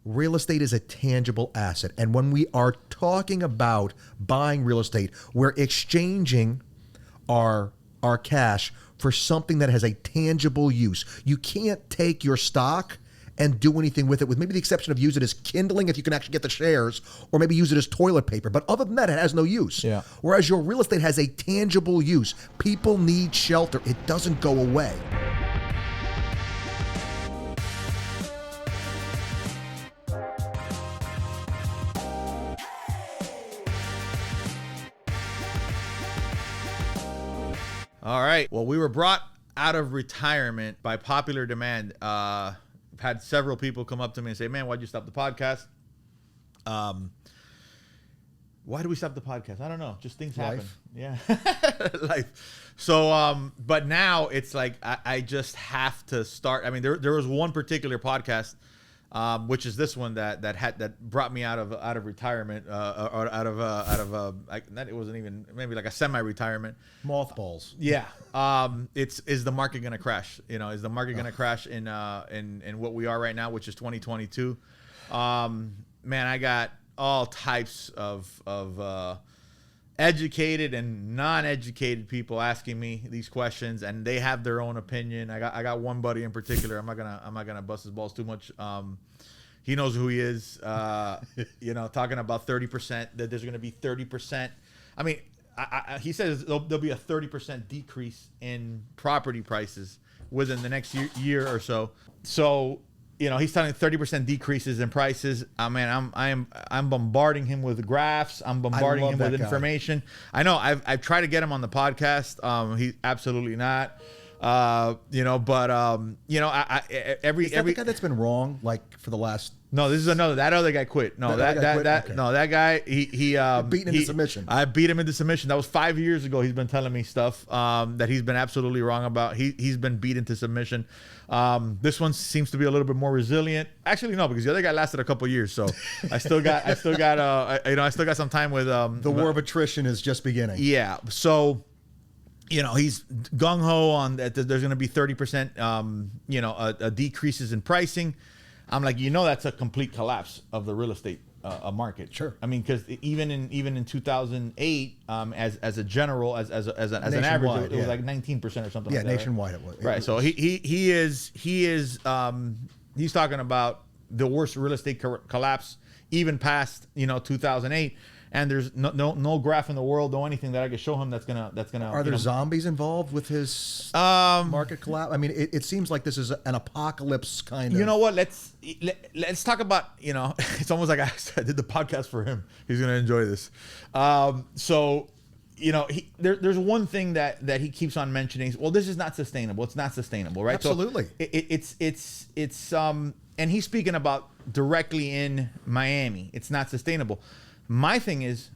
real estate is a tangible asset. And when we are talking about buying real estate, we're exchanging our cash for something that has a tangible use. You can't take your stock and do anything with it, with maybe the exception of use it as kindling if you can actually get the shares, or maybe use it as toilet paper. But other than that, it has no use. Yeah. Whereas your real estate has a tangible use. People need shelter. It doesn't go away. All right. Well, we were brought out of retirement by popular demand. I've had several people come up to me and say, "Man, why'd you stop the podcast?" Why do we stop the podcast? I don't know. Just things happen. Yeah. Life. So, but now it's like I just have to start. I mean, there was one particular podcast, which is this one that brought me out of retirement, or it wasn't even, maybe like a semi-retirement. Mothballs. Yeah. Is the market going to crash? Is the market going to crash in what we are right now, which is 2022? Man, I got all types of educated and non-educated people asking me these questions, and they have their own opinion. I got one buddy in particular. I'm not gonna bust his balls too much. He knows who he is. Talking about 30%, that there's gonna be 30%. I mean, he says there'll be a 30% decrease in property prices within the next year or so. So, he's telling 30% decreases in prices. I mean, I'm bombarding him with graphs. I'm bombarding him with information. I know I've tried to get him on the podcast. He's absolutely not. Every Is that the guy that's been wrong for the last. No, this is another. That other guy quit. No, that guy. He beaten into submission. I beat him into submission. That was 5 years ago. He's been telling me stuff that he's been absolutely wrong about. He's been beat into submission. This one seems to be a little bit more resilient. Actually, no, because the other guy lasted a couple years. So I still got some time with the war of attrition is just beginning. Yeah. So, he's gung ho on that. There's going to be 30%, decreases in pricing. I'm like, that's a complete collapse of the real estate market. Sure. I mean, because even in 2008, as a general, as an average, it was like 19% or something. Yeah, like that, nationwide right? it was. Right. So he's talking about the worst real estate collapse even past 2008. And there's no graph in the world, no anything that I could show him that's gonna. Are there zombies involved with his market collapse? I mean, it seems like this is an apocalypse kind of. You know what? Let's talk about. It's almost like I did the podcast for him. He's gonna enjoy this. There's one thing that he keeps on mentioning. Well, this is not sustainable. It's not sustainable, right? Absolutely. So it's and he's speaking about directly in Miami. It's not sustainable. My thing is,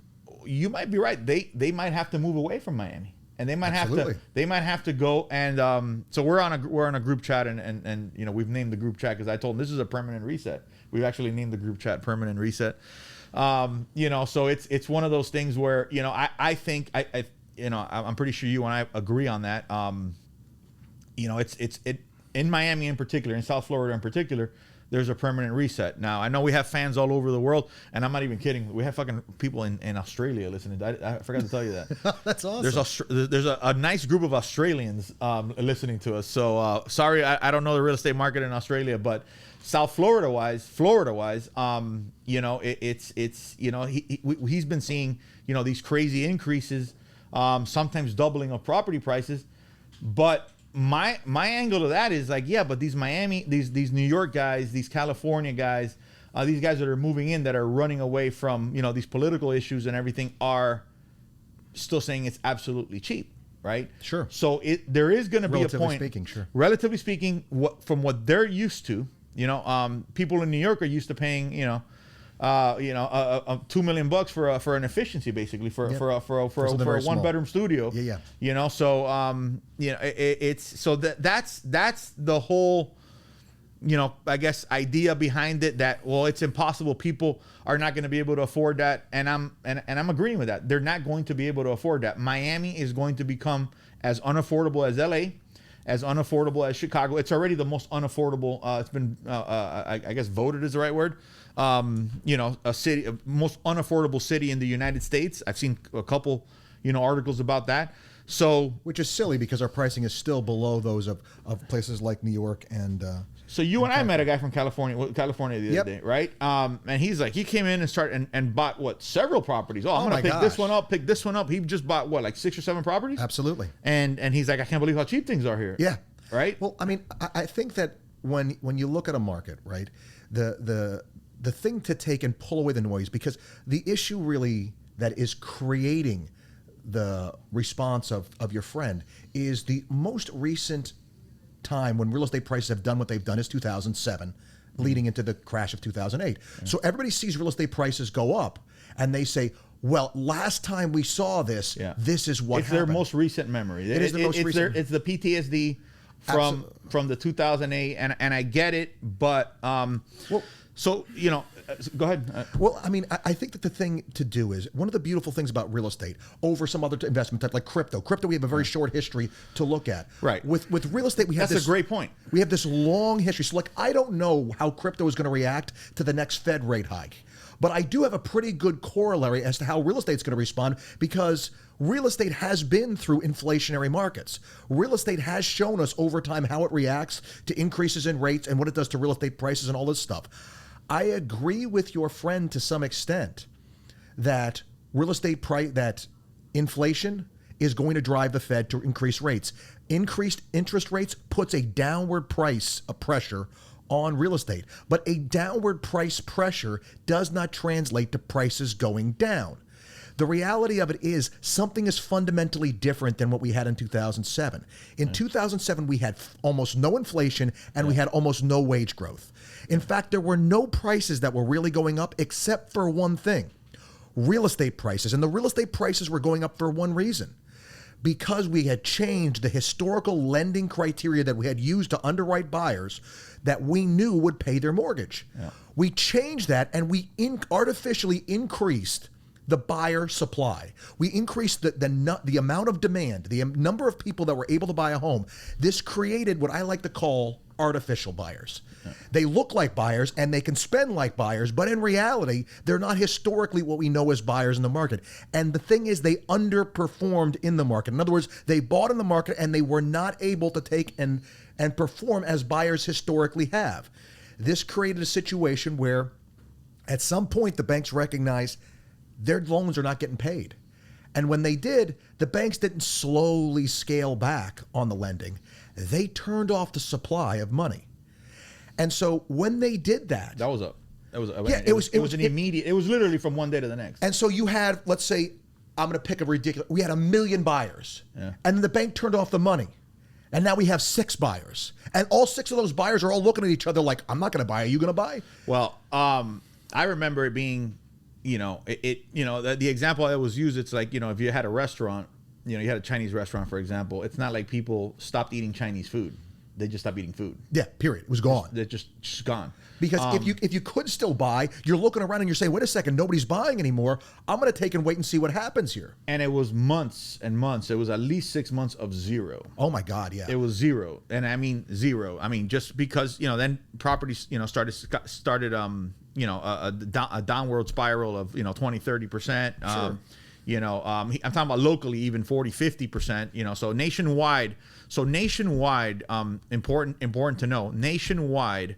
you might be right. They might have to move away from Miami, and they might have to go. And so we're on a group chat, and we've named the group chat because I told him this is a permanent reset. We've actually named the group chat Permanent Reset. So it's one of those things where I think I'm pretty sure you and I agree on that. It's in Miami in particular, in South Florida in particular. There's a permanent reset. Now, I know we have fans all over the world, and I'm not even kidding. We have fucking people in Australia listening. I forgot to tell you that. That's awesome. There's a nice group of Australians listening to us. So sorry, I don't know the real estate market in Australia, but South Florida wise, he's been seeing these crazy increases, sometimes doubling of property prices, but. My angle to that is like, yeah, but these Miami, these New York guys, these California guys, these guys that are moving in, that are running away from these political issues and everything, are still saying it's absolutely cheap, right? Sure. So there is going to be a point. Relatively speaking, from what they're used to, people in New York are used to paying, $2 million for an efficiency, basically for a 1-bedroom studio. Yeah. So that's the whole I guess idea behind it, that it's impossible. People are not going to be able to afford that, and I'm agreeing with that. They're not going to be able to afford that. Miami is going to become as unaffordable as LA. as unaffordable as Chicago. It's already the most unaffordable. It's been, I guess, voted is the right word. A city, most unaffordable city in the United States. I've seen a couple, articles about that. So, which is silly because our pricing is still below those of places like New York and. So you and I met a guy from California the other day, right? And he's like, he came in and started and bought several properties. I'm gonna pick this one up, pick this one up. He just bought like 6 or 7 properties. Absolutely. And he's like, I can't believe how cheap things are here. Yeah. Right. Well, I mean, I think that when you look at a market, right, the thing to take and pull away the noise, because the issue really that is creating the response of your friend is the most recent time when real estate prices have done what they've done is 2007, leading into the crash of 2008. So everybody sees real estate prices go up and they say, well, last time we saw this, this is what happened. It's their most recent memory. It is the most recent. It's the PTSD from the 2008, and I get it, but go ahead. Well, I mean, I think that the thing to do is one of the beautiful things about real estate over some other investment type like crypto. Crypto, we have a very short history to look at. Right. With real estate, we have That's a great point. We have this long history. So, like, I don't know how crypto is going to react to the next Fed rate hike, but I do have a pretty good corollary as to how real estate is going to respond because real estate has been through inflationary markets. Real estate has shown us over time how it reacts to increases in rates and what it does to real estate prices and all this stuff. I agree with your friend to some extent that that inflation is going to drive the Fed to increase rates. Increased interest rates puts a downward price of pressure on real estate, but a downward price pressure does not translate to prices going down. The reality of it is something is fundamentally different than what we had in 2007. In 2007, we had almost no inflation and we had almost no wage growth. In fact, there were no prices that were really going up except for one thing, real estate prices. And the real estate prices were going up for one reason, because we had changed the historical lending criteria that we had used to underwrite buyers that we knew would pay their mortgage. Yeah. We changed that and we artificially increased the buyer supply. We increased the amount of demand, the number of people that were able to buy a home. This created what I like to call artificial buyers. Yeah. They look like buyers and they can spend like buyers, but in reality, they're not historically what we know as buyers in the market. And the thing is, they underperformed in the market. In other words, they bought in the market and they were not able to take and perform as buyers historically have. This created a situation where at some point the banks recognized their loans are not getting paid. And when they did, the banks didn't slowly scale back on the lending. They turned off the supply of money. And so when they did that, it was immediate. It was literally from one day to the next. And so you had, let's say, I'm going to pick a ridiculous, we had 1 million buyers. Yeah. And then the bank turned off the money. And now we have 6 buyers. And all 6 of those buyers are all looking at each other like, I'm not going to buy. Are you going to buy? Well, I remember it being, the example that was used, it's like, if you had a restaurant, you had a Chinese restaurant, for example, it's not like people stopped eating Chinese food. They just stopped eating food. Yeah, period. It was gone. They're just gone. Because if you could still buy, you're looking around and you're saying, wait a second, nobody's buying anymore. I'm going to take and wait and see what happens here. And it was months and months. It was at least 6 months of zero. Oh my God, yeah. It was zero. And I mean zero. I mean, just because, then properties, started a downward spiral of 20-30%. Sure. I'm talking about locally, even 40-50%. So nationwide, important to know. Nationwide,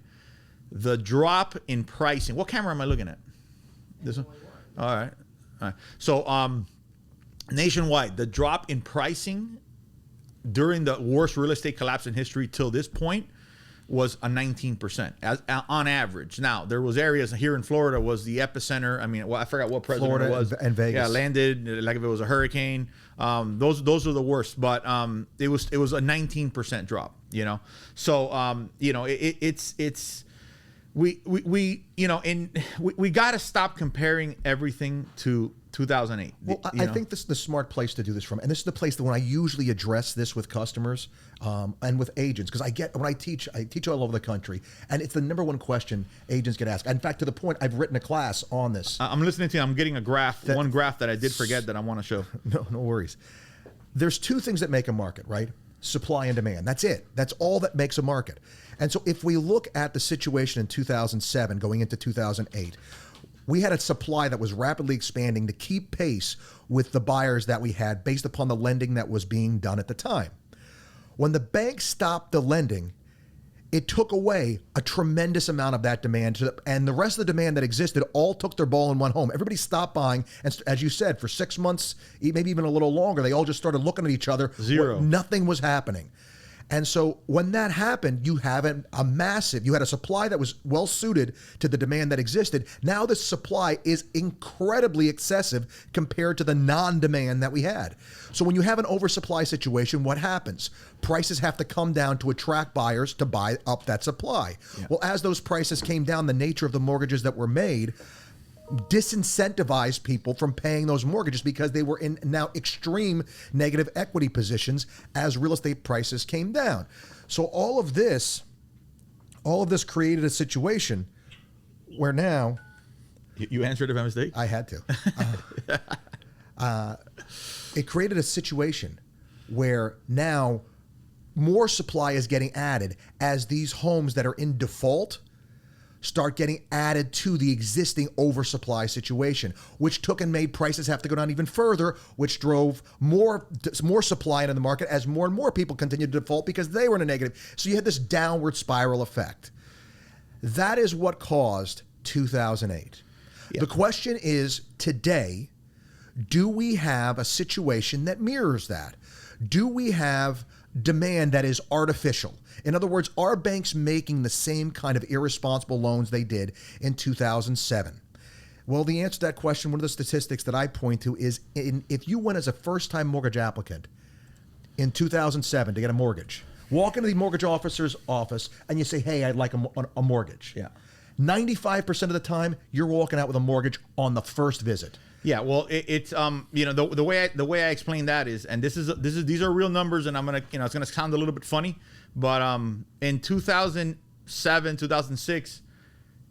the drop in pricing. What camera am I looking at? This one. All right. So nationwide, the drop in pricing during the worst real estate collapse in history till this point was a 19% on average. Now, there was areas here in Florida was the epicenter. I mean, I forgot what president Florida it was. And Vegas. Yeah, landed like if it was a hurricane. Those are the worst. But it was a 19% drop. So we got to stop comparing everything to 2008. Well, I think this is the smart place to do this from, and this is the place that when I usually address this with customers and with agents, because I teach all over the country, and it's the number one question agents get asked. In fact, to the point, I've written a class on this. I'm listening to you. I'm getting one graph that I did forget that I want to show. No worries. There's 2 things that make a market, right? supply and demand. That's it. That's all that makes a market. And so if we look at the situation in 2007 going into 2008, we had a supply that was rapidly expanding to keep pace with the buyers that we had based upon the lending that was being done at the time. When the banks stopped the lending, it took away a tremendous amount of that demand, and the rest of the demand that existed all took their ball and went home. Everybody stopped buying, and as you said, for 6 months, maybe even a little longer, they all just started looking at each other. Zero. Nothing was happening. And so when that happened, you have you had a supply that was well suited to the demand that existed. Now the supply is incredibly excessive compared to the non-demand that we had. So when you have an oversupply situation, what happens? Prices have to come down to attract buyers to buy up that supply. Yeah. Well, as those prices came down, the nature of the mortgages that were made disincentivized people from paying those mortgages because they were in now extreme negative equity positions as real estate prices came down. So all of this created a situation where now... You answered it by mistake? I had to. It created a situation where now more supply is getting added as these homes that are in default start getting added to the existing oversupply situation, which took and made prices have to go down even further, which drove more supply into the market as more and more people continued to default because they were in a negative. So you had this downward spiral effect. That is what caused 2008. Yep. The question is today, do we have a situation that mirrors that? Do we have demand that is artificial? In other words, are banks making the same kind of irresponsible loans they did in 2007? Well, the answer to that question, one of the statistics that I point to is if you went as a first-time mortgage applicant in 2007 to get a mortgage, walk into the mortgage officer's office and you say, hey, I'd like a mortgage. Yeah. 95% of the time, you're walking out with a mortgage on the first visit. Yeah, well, it's the way I explain that is, and these are real numbers, and I'm gonna it's gonna sound a little bit funny, but in 2007, 2006,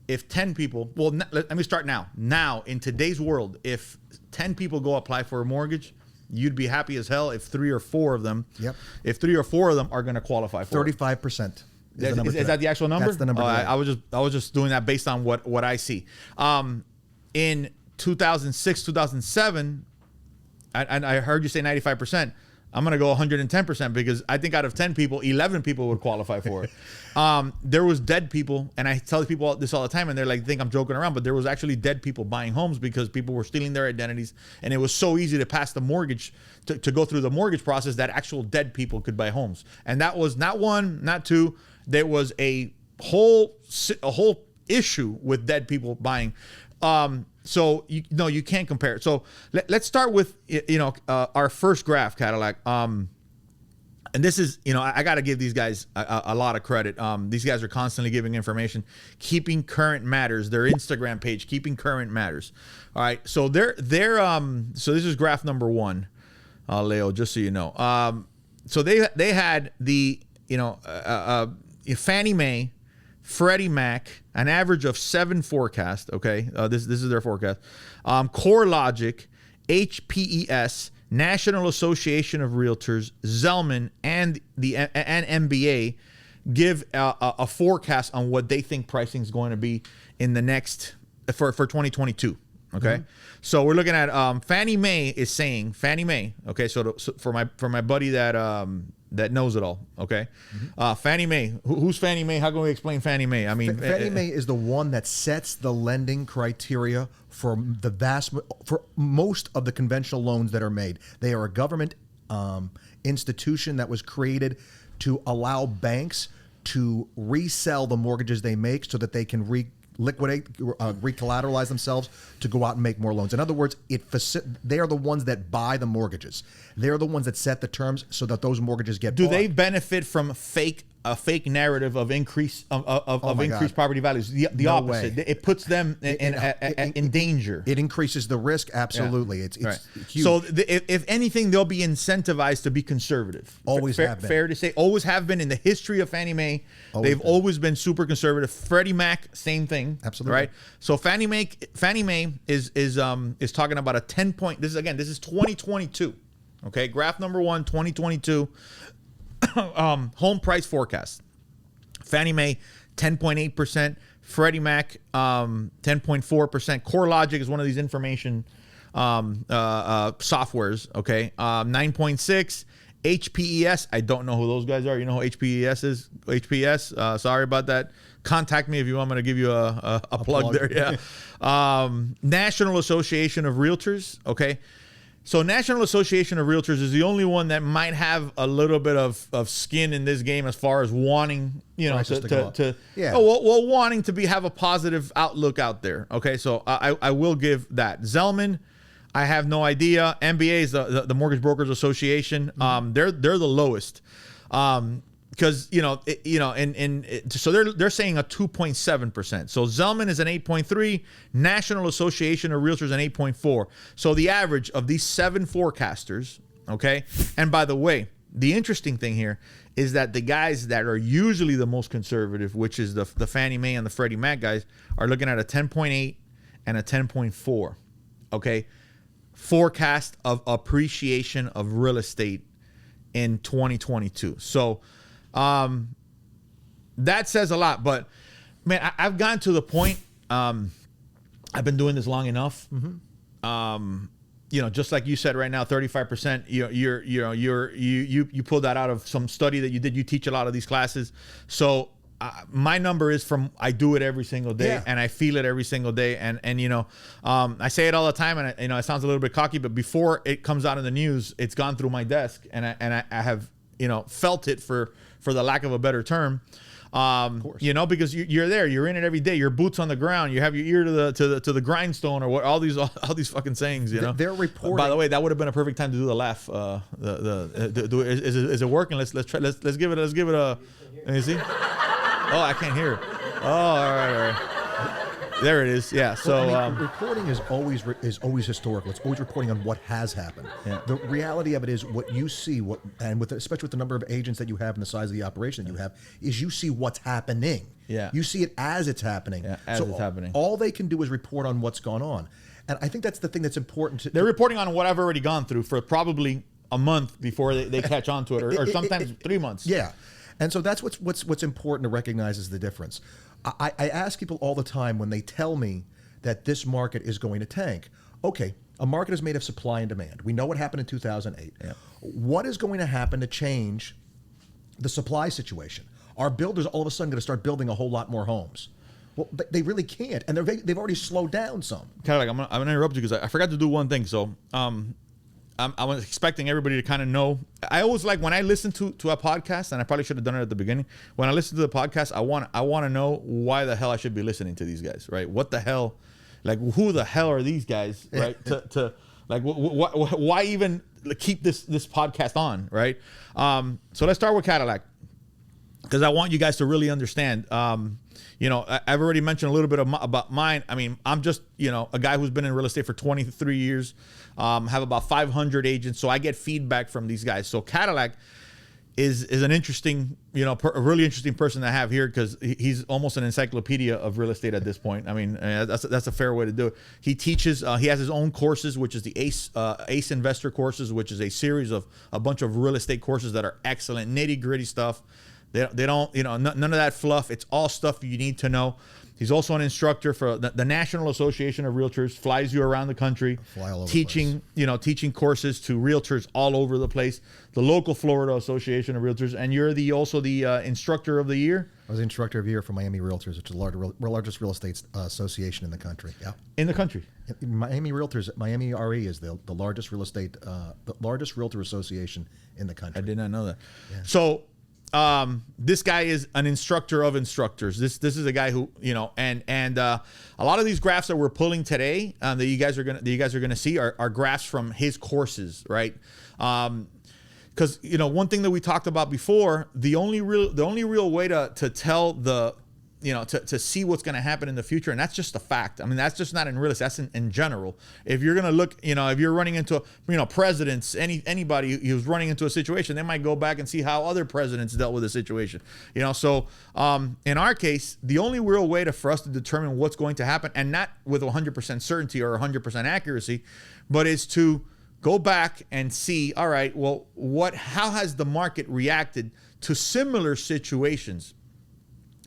if 10 people, let me start now. Now in today's world, if 10 people go apply for a mortgage, you'd be happy as hell if 3 or 4 of them, if 3 or 4 of them are gonna qualify for 35%. Is that the actual number? That's the number. I was just doing that based on what I see. In 2006, 2007, and I heard you say 95%. I'm going to go 110% because I think out of 10 people, 11 people would qualify for it. There was dead people, and I tell people this all the time, and they're like, think I'm joking around, but there was actually dead people buying homes because people were stealing their identities, and it was so easy to pass the mortgage, to go through the mortgage process that actual dead people could buy homes. And that was not one, not two. There was a whole issue with dead people buying. So you can't compare it. So let's start with our first graph, Cadillac. And this is I got to give these guys a lot of credit. These guys are constantly giving information, keeping current matters. Their Instagram page, keeping current matters. All right. So they're so this is graph number 1, Leo, just so you know. So they had the Fannie Mae, Freddie Mac, an average of 7 forecast. Okay, this is their forecast. CoreLogic, HPES, National Association of Realtors, Zelman, and MBA give a forecast on what they think pricing is going to be in the next for 2022. Okay, mm-hmm. So we're looking at Fannie Mae is saying Okay, so for my buddy that knows it all. Okay, mm-hmm. Fannie Mae. Who's Fannie Mae? How can we explain Fannie Mae? I mean, Fannie Mae is the one that sets the lending criteria for most of the conventional loans that are made. They are a government institution that was created to allow banks to resell the mortgages they make so that they can recollateralize themselves to go out and make more loans. In other words, they are the ones that buy the mortgages. They're the ones that set the terms so that those mortgages get bought. Do they benefit from a fake narrative of increased property values? The opposite. Way. It puts them in danger. It increases the risk. Absolutely. Yeah. It's right. huge. So if anything, they'll be incentivized to be conservative. Always have been. Fair to say. Always have been in the history of Fannie Mae. They've always been super conservative. Freddie Mac, same thing. Absolutely. Right. So Fannie Mae is talking about a 10-point. This is 2022. Okay. Graph number 1, 2022. home price forecast. Fannie Mae, 10.8%. Freddie Mac, 10.4%. CoreLogic is one of these information softwares. Okay, 9.6. HPES, I don't know who those guys are. You know who HPES is? HPS. Sorry about that. Contact me if you want me to give you a plug there. Yeah. National Association of Realtors. Okay. So National Association of Realtors is the only one that might have a little bit of skin in this game as far as wanting, wanting to have a positive outlook out there. Okay. So I will give that. Zelman, I have no idea. MBA is the Mortgage Brokers Association. They're the lowest, because so they're saying a 2.7%. So Zelman is an 8.3. National Association of Realtors an 8.4. So the average of these 7 forecasters. Okay, and by the way, the interesting thing here is that the guys that are usually the most conservative, which is the Fannie Mae and the Freddie Mac guys, are looking at a 10.8 and a 10.4. Okay. Forecast of appreciation of real estate in 2022. So that says a lot. But man, I've gotten to the point. I've been doing this long enough. Just like you said right now, 35%. You pulled that out of some study that you did. You teach a lot of these classes. So my number is from I do it every single day, and I feel it every single day. And I say it all the time, and it sounds a little bit cocky, but before it comes out in the news, it's gone through my desk, and I have felt it, for the lack of a better term. Because you're there, you're in it every day. Your boots on the ground. You have your ear to the grindstone, or what? All these fucking sayings. They're reporting. By the way, that would have been a perfect time to do the laugh. Is it working? Let's give it a. Let me see. Oh, I can't hear it. Oh, all right. There it is. Yeah. So reporting is always historical. It's always reporting on what has happened. Yeah. The reality of it is what you see, especially with the number of agents that you have and the size of the operation that you have, is you see what's happening. Yeah. You see it as it's happening. Yeah, it's happening. All they can do is report on what's gone on, and I think that's the thing that's important. They're reporting on what I've already gone through for probably a month before they catch on to it, or sometimes 3 months. Yeah. And so that's what's important to recognize is the difference. I ask people all the time when they tell me that this market is going to tank. Okay, a market is made of supply and demand. We know what happened in 2008. Yeah. What is going to happen to change the supply situation? Are builders all of a sudden going to start building a whole lot more homes? Well, they really can't, and they've already slowed down some. Kind of like I'm gonna interrupt you because I forgot to do one thing. So I was expecting everybody to kind of know. I always like when I listen to a podcast, and I probably should have done it at the beginning. When I listen to the podcast, I want to know why the hell I should be listening to these guys, right? What the hell, like who the hell are these guys, right? to like why even keep this podcast on, right? So let's start with Cadillac, because I want you guys to really understand. I've already mentioned a little bit about mine. I mean, I'm just, a guy who's been in real estate for 23 years, have about 500 agents. So I get feedback from these guys. So Cadillac is an interesting, a really interesting person to have here, because he's almost an encyclopedia of real estate at this point. I mean, that's a fair way to do it. He teaches, he has his own courses, which is the Ace Investor courses, which is a series of a bunch of real estate courses that are excellent, nitty gritty stuff. They don't, none of that fluff. It's all stuff you need to know. He's also an instructor for the National Association of Realtors, flies you around the country, teaching courses to realtors all over the place. The local Florida Association of Realtors, and you're also the instructor of the year. I was the instructor of the year for Miami Realtors, which is the largest real estate association in the country. Yeah, in the country. Miami Realtors, Miami RE is the largest real estate, the largest realtor association in the country. I did not know that. Yeah. So. This guy is an instructor of instructors. This is a guy who, and a lot of these graphs that we're pulling today, that you guys are gonna see are graphs from his courses, right? Because one thing that we talked about before, the only real way to tell to see what's going to happen in the future, and that's just a fact. I mean, that's just not in real estate, that's in general. If you're going to look, if you're running into, presidents, anybody who's running into a situation, they might go back and see how other presidents dealt with a situation. So in our case, the only real way for us to determine what's going to happen, and not with 100% certainty or 100% accuracy, but is to go back and see, all right, well, how has the market reacted to similar situations?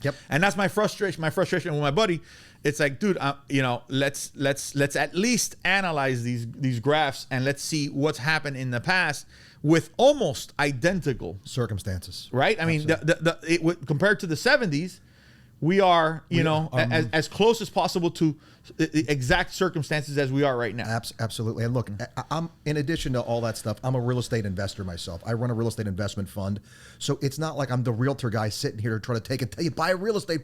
Yep. And that's my frustration. My frustration with my buddy. It's like, dude, let's at least analyze these graphs and let's see what's happened in the past with almost identical circumstances. Right? I mean, compared to the 70s, we are, as close as possible to the exact circumstances as we are right now. Absolutely. And look, I'm in addition to all that stuff, I'm a real estate investor myself. I run a real estate investment fund. So it's not like I'm the realtor guy sitting here trying to tell you, buy real estate.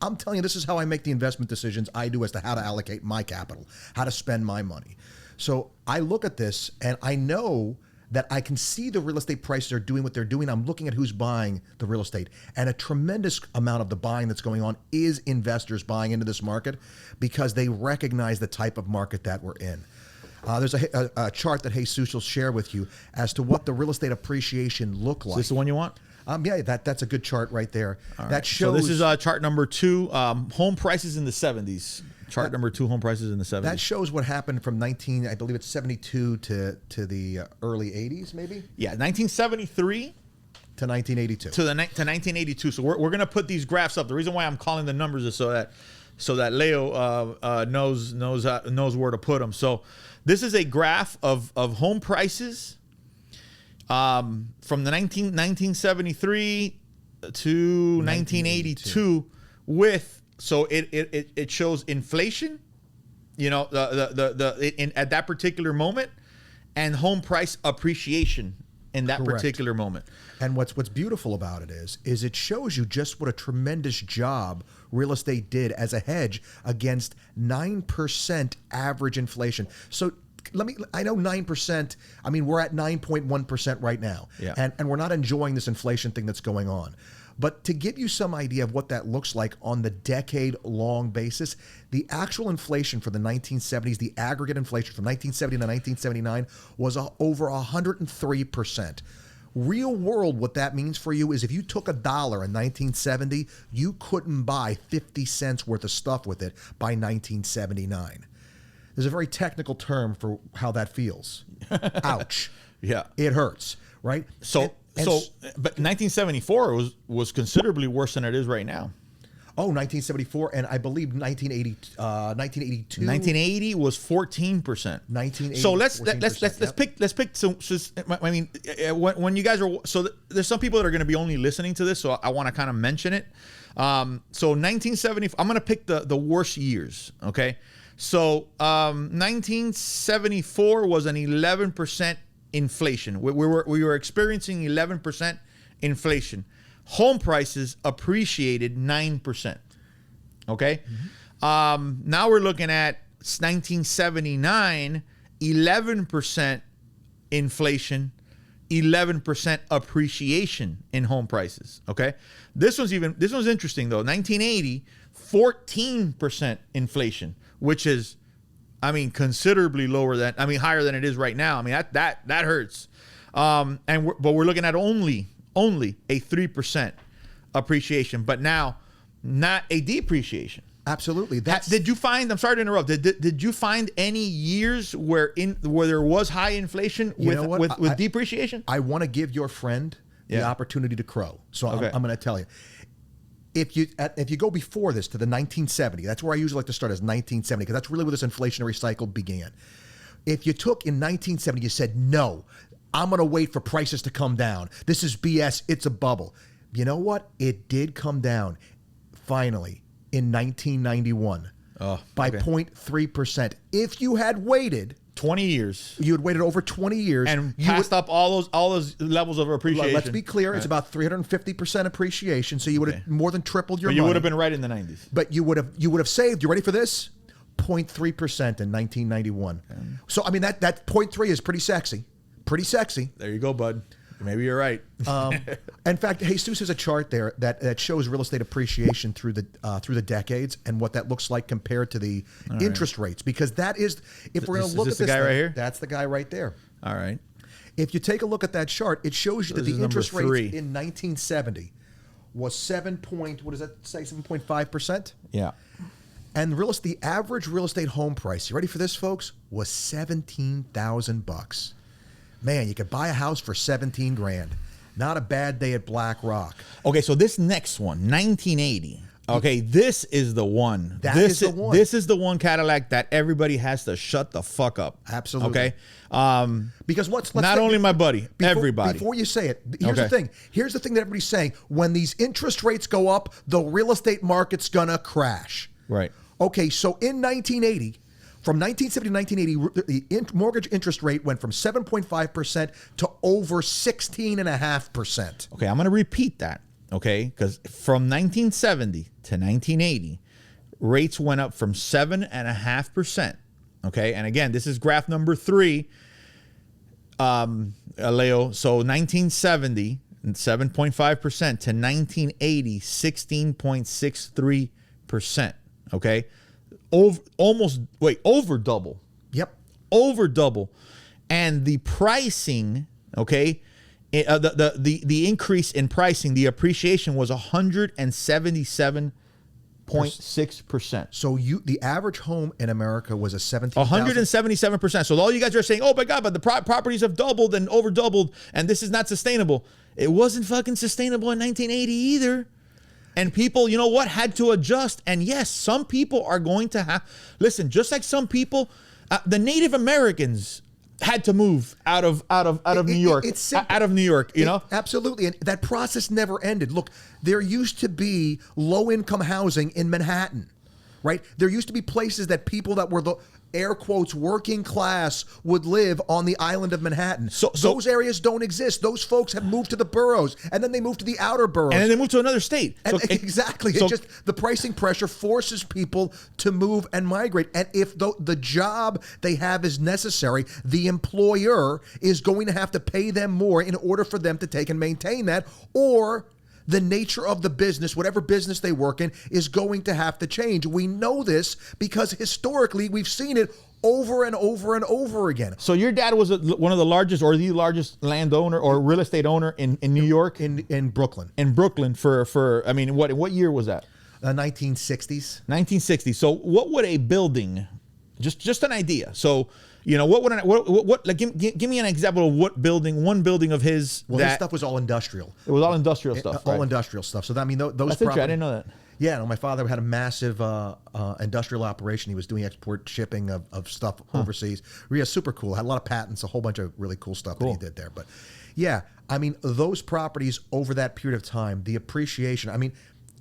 I'm telling you, this is how I make the investment decisions I do as to how to allocate my capital, how to spend my money. So I look at this and I know that I can see the real estate prices are doing what they're doing. I'm looking at who's buying the real estate. And a tremendous amount of the buying that's going on is investors buying into this market because they recognize the type of market that we're in. There's a chart that Jesus will share with you as to what the real estate appreciation look like. Is this the one you want? Yeah, that's a good chart right there. All that right. shows. So this is chart number 2, home prices in the 70s. Chart number 2, home prices in the 70s. That shows what happened from 72 to the early 80s, maybe? Yeah, 1973 to 1982. To 1982. So we're going to put these graphs up. The reason why I'm calling the numbers is so that Leo knows where to put them. So this is a graph of home prices from the 1973 to 1982 with. So it shows inflation, at that particular moment, and home price appreciation in that particular moment. And what's beautiful about it is it shows you just what a tremendous job real estate did as a hedge against 9% average inflation. So I know 9%. I mean, we're at 9.1% right now, and we're not enjoying this inflation thing that's going on. But to give you some idea of what that looks like on the decade-long basis, the actual inflation for the 1970s, the aggregate inflation from 1970 to 1979 was over 103%. Real world, what that means for you is if you took $1 in 1970, you couldn't buy 50 cents worth of stuff with it by 1979. There's a very technical term for how that feels. Ouch. Yeah. It hurts, right? But 1974 was considerably worse than it is right now. Oh, 1974, and I believe 1982. 1980 was 14%. 1980. So let's pick some. I mean, when you guys are there's some people that are going to be only listening to this, so I want to kind of mention it. So 1970, I'm going to pick the worst years. Okay, so 1974 was an 11% inflation. We were experiencing 11% inflation. Home prices appreciated 9%. Okay. Mm-hmm. Now we're looking at 1979, 11% inflation, 11% appreciation in home prices. Okay. This one's interesting though. 1980, 14% inflation, which is, I mean, considerably lower than, higher than it is right now. I mean, that hurts. But we're looking at only a 3% appreciation, but now not a depreciation. Absolutely. Did you find? I'm sorry to interrupt. Did you find any years where there was high inflation with depreciation? I want to give your friend the opportunity to crow, so I'm going to tell you. If you go before this to the 1970, that's where I usually like to start as 1970 because that's really where this inflationary cycle began. If you took in 1970, you said no. I'm going to wait for prices to come down. This is BS. It's a bubble. You know what? It did come down finally in 1991 by 0.3%. If you had waited 20 years, you had waited over 20 years and passed up all those levels of appreciation. Let's be clear. Right. It's about 350% appreciation. So you would have more than tripled your money. You would have been right in the 90s. But you would have saved. You ready for this? 0.3% in 1991. Okay. So, I mean, that 0.3 is pretty sexy. Pretty sexy. There you go, bud. Maybe you're right. In fact, Jesus has a chart there that shows real estate appreciation through the decades and what that looks like compared to the interest rates. Because that is, if we're going to look at this, guy right here? That's the guy right there. All right. If you take a look at that chart, it shows you that the interest rates in 1970 was 7.5%. Yeah. And the average real estate home price, you ready for this, folks, was $17,000. Man, you could buy a house for 17 grand. Not a bad day at Black Rock. Okay, so this next one, 1980. Okay, this is the one. This is the one. This is the one Cadillac that everybody has to shut the fuck up. Absolutely. Okay. Because not only my buddy, everybody. Before you say it, here's the thing. Here's the thing that everybody's saying. When these interest rates go up, the real estate market's gonna crash. Right. Okay, so in 1980, from 1970 to 1980, the mortgage interest rate went from 7.5% to over 16.5%. Okay, I'm going to repeat that, okay? Because from 1970 to 1980, rates went up from 7.5%, okay? And again, this is graph number 3, Leo. So 1970, 7.5% to 1980, 16.63%, okay? Over double. Yep. Over double. And the pricing, okay, the increase in pricing, the appreciation was 177.6%. So the average home in America was a 17,000. 177%. So all you guys are saying, oh my God, but the properties have doubled and over doubled, and this is not sustainable. It wasn't fucking sustainable in 1980 either. And people, you know what, had to adjust. And yes, some people are going to have, listen, just like some people, the Native Americans had to move out of New York, out of New York, you know? Absolutely. And that process never ended. Look, there used to be low income housing in Manhattan, right? There used to be places that people that were the air quotes working class would live on the island of Manhattan. So those areas don't exist. Those folks have moved to the boroughs, and then they moved to the outer boroughs, and then they moved to another state. Exactly. It's just the pricing pressure forces people to move and migrate. And if the job they have is necessary, the employer is going to have to pay them more in order for them to take and maintain that, or the nature of the business, whatever business they work in, is going to have to change. We know this because historically we've seen it over and over and over again. So your dad was one of the largest or the largest landowner or real estate owner in New York? In Brooklyn. In Brooklyn for I mean, what year was that? 1960s. 1960s. So what would a building, just an idea. So, you know, what like give me an example of one building of his. Well, his stuff was all industrial. It was all industrial stuff. All industrial stuff. So I mean, those. That's interesting. I didn't know that. Yeah, no, my father had a massive industrial operation. He was doing export shipping of stuff overseas. Yeah, super cool. Had a lot of patents, a whole bunch of really cool stuff that he did there. But yeah, I mean, those properties over that period of time, the appreciation. I mean,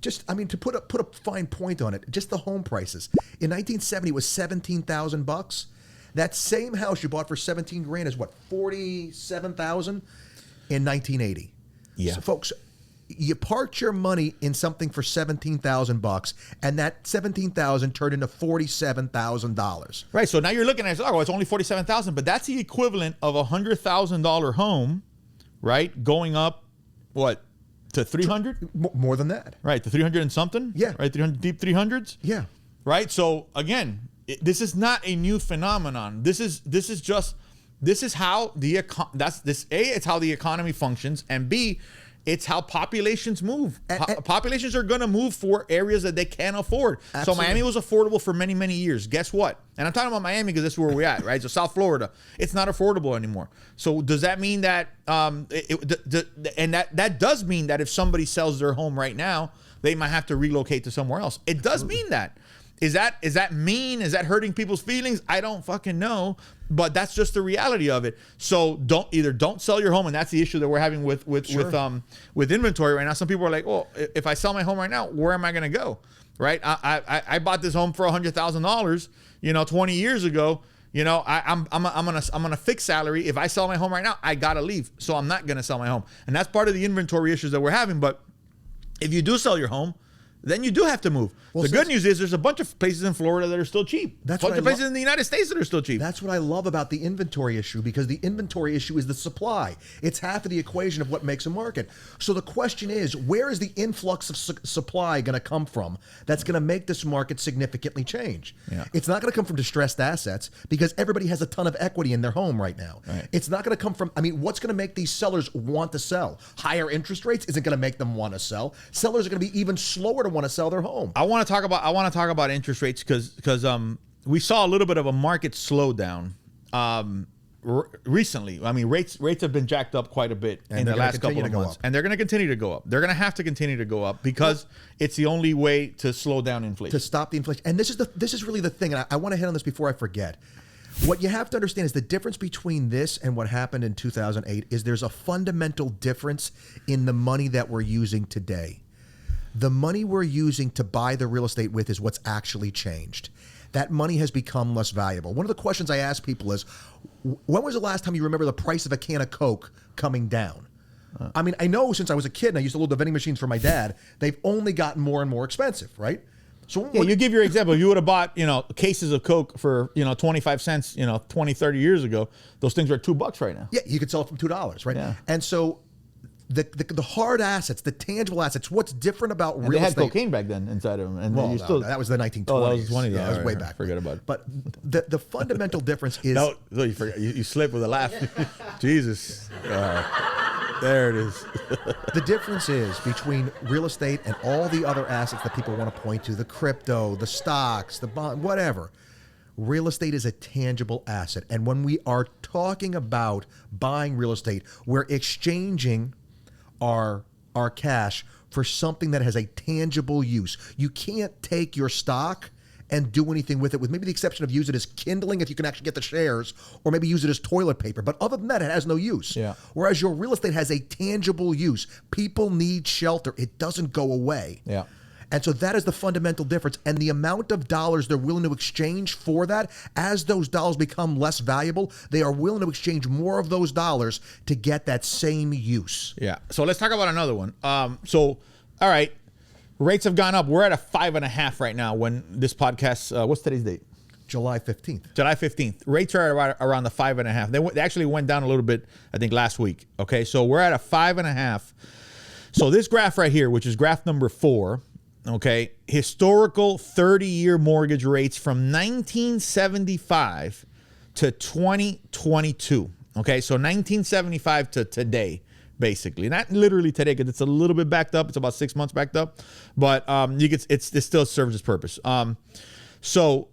to put a fine point on it, just the home prices in 1970 was $17,000. That same house you bought for 17 grand is what, 47,000 in 1980. Yeah, so folks, you parked your money in something for $17,000, and that $17,000 turned into $47,000. Right. So now you're looking at it, oh, it's only $47,000, but that's the equivalent of a $100,000 home, right? Going up, what, to 300? More than that. Right, to 300 and something. Yeah. Right, 300 deep 300s. Yeah. Right. So again, this is not a new phenomenon. This is how it's how the economy functions, and B, it's how populations move. Populations are going to move for areas that they can't afford. Absolutely. So Miami was affordable for many, many years. Guess what? And I'm talking about Miami because this is where we're at, right? So South Florida, it's not affordable anymore. So does that mean that, and that does mean that if somebody sells their home right now, they might have to relocate to somewhere else. It does mean that. Is that mean? Is that hurting people's feelings? I don't fucking know, but that's just the reality of it. So don't sell your home, and that's the issue that we're having with inventory right now. Some people are like, well, if I sell my home right now, where am I going to go? Right? I bought this home for $100,000, 20 years ago. I'm on a fixed salary. If I sell my home right now, I gotta leave. So I'm not gonna sell my home, and that's part of the inventory issues that we're having. But if you do sell your home, then you do have to move. Well, the good news is there's a bunch of places in Florida that are still cheap. That's a bunch of places in the United States that are still cheap. That's what I love about the inventory issue, because the inventory issue is the supply. It's half of the equation of what makes a market. So the question is, where is the influx of supply going to come from that's going to make this market significantly change? Yeah. It's not going to come from distressed assets, because everybody has a ton of equity in their home right now. Right. It's not going to come from, what's going to make these sellers want to sell? Higher interest rates isn't going to make them want to sell. Sellers are going to be even slower to want to sell their home. I want to talk about interest rates because we saw a little bit of a market slowdown recently. I mean, rates have been jacked up quite a bit in the last couple of months, and they're going to continue to go up. They're going to have to continue to go up because it's the only way to slow down inflation, to stop the inflation. And this is really the thing. And I want to hit on this before I forget. What you have to understand is the difference between this and what happened in 2008 is there's a fundamental difference in the money that we're using today. The money we're using to buy the real estate with is what's actually changed. That money has become less valuable. One of the questions I ask people is, when was the last time you remember the price of a can of Coke coming down? I mean, I know since I was a kid and I used to load the vending machines for my dad, they've only gotten more and more expensive, right? So yeah, you give your example. If you would have bought, cases of Coke for, 25 cents, 20, 30 years ago, those things are $2 right now. Yeah, you could sell it for $2, right? Yeah. And so the hard assets, the tangible assets, what's different about real estate? They had cocaine back then inside of them. And well, that was the 1920s. Oh, that was 20s. Yeah, that was way back. Forget about it. But the fundamental difference is... No, you forgot. You slipped with a laugh. Jesus. There it is. The difference is between real estate and all the other assets that people want to point to, the crypto, the stocks, the bond, whatever. Real estate is a tangible asset. And when we are talking about buying real estate, we're exchanging our cash for something that has a tangible use. You can't take your stock and do anything with it, with maybe the exception of use it as kindling if you can actually get the shares, or maybe use it as toilet paper. But other than that, it has no use. Yeah. Whereas your real estate has a tangible use. People need shelter. It doesn't go away. Yeah. And so that is the fundamental difference. And the amount of dollars they're willing to exchange for that, as those dollars become less valuable, they are willing to exchange more of those dollars to get that same use. Yeah. So let's talk about another one. All right. Rates have gone up. We're at a 5.5 right now when this podcast, what's today's date? July 15th. July 15th. Rates are around the 5.5. They actually went down a little bit, I think, last week. Okay. So we're at a 5.5. So this graph right here, which is graph number 4, okay, historical 30-year mortgage rates from 1975 to 2022. Okay. So 1975 to today. Basically, not literally today, because it's a little bit backed up. It's about 6 months backed up, but it still serves its purpose. So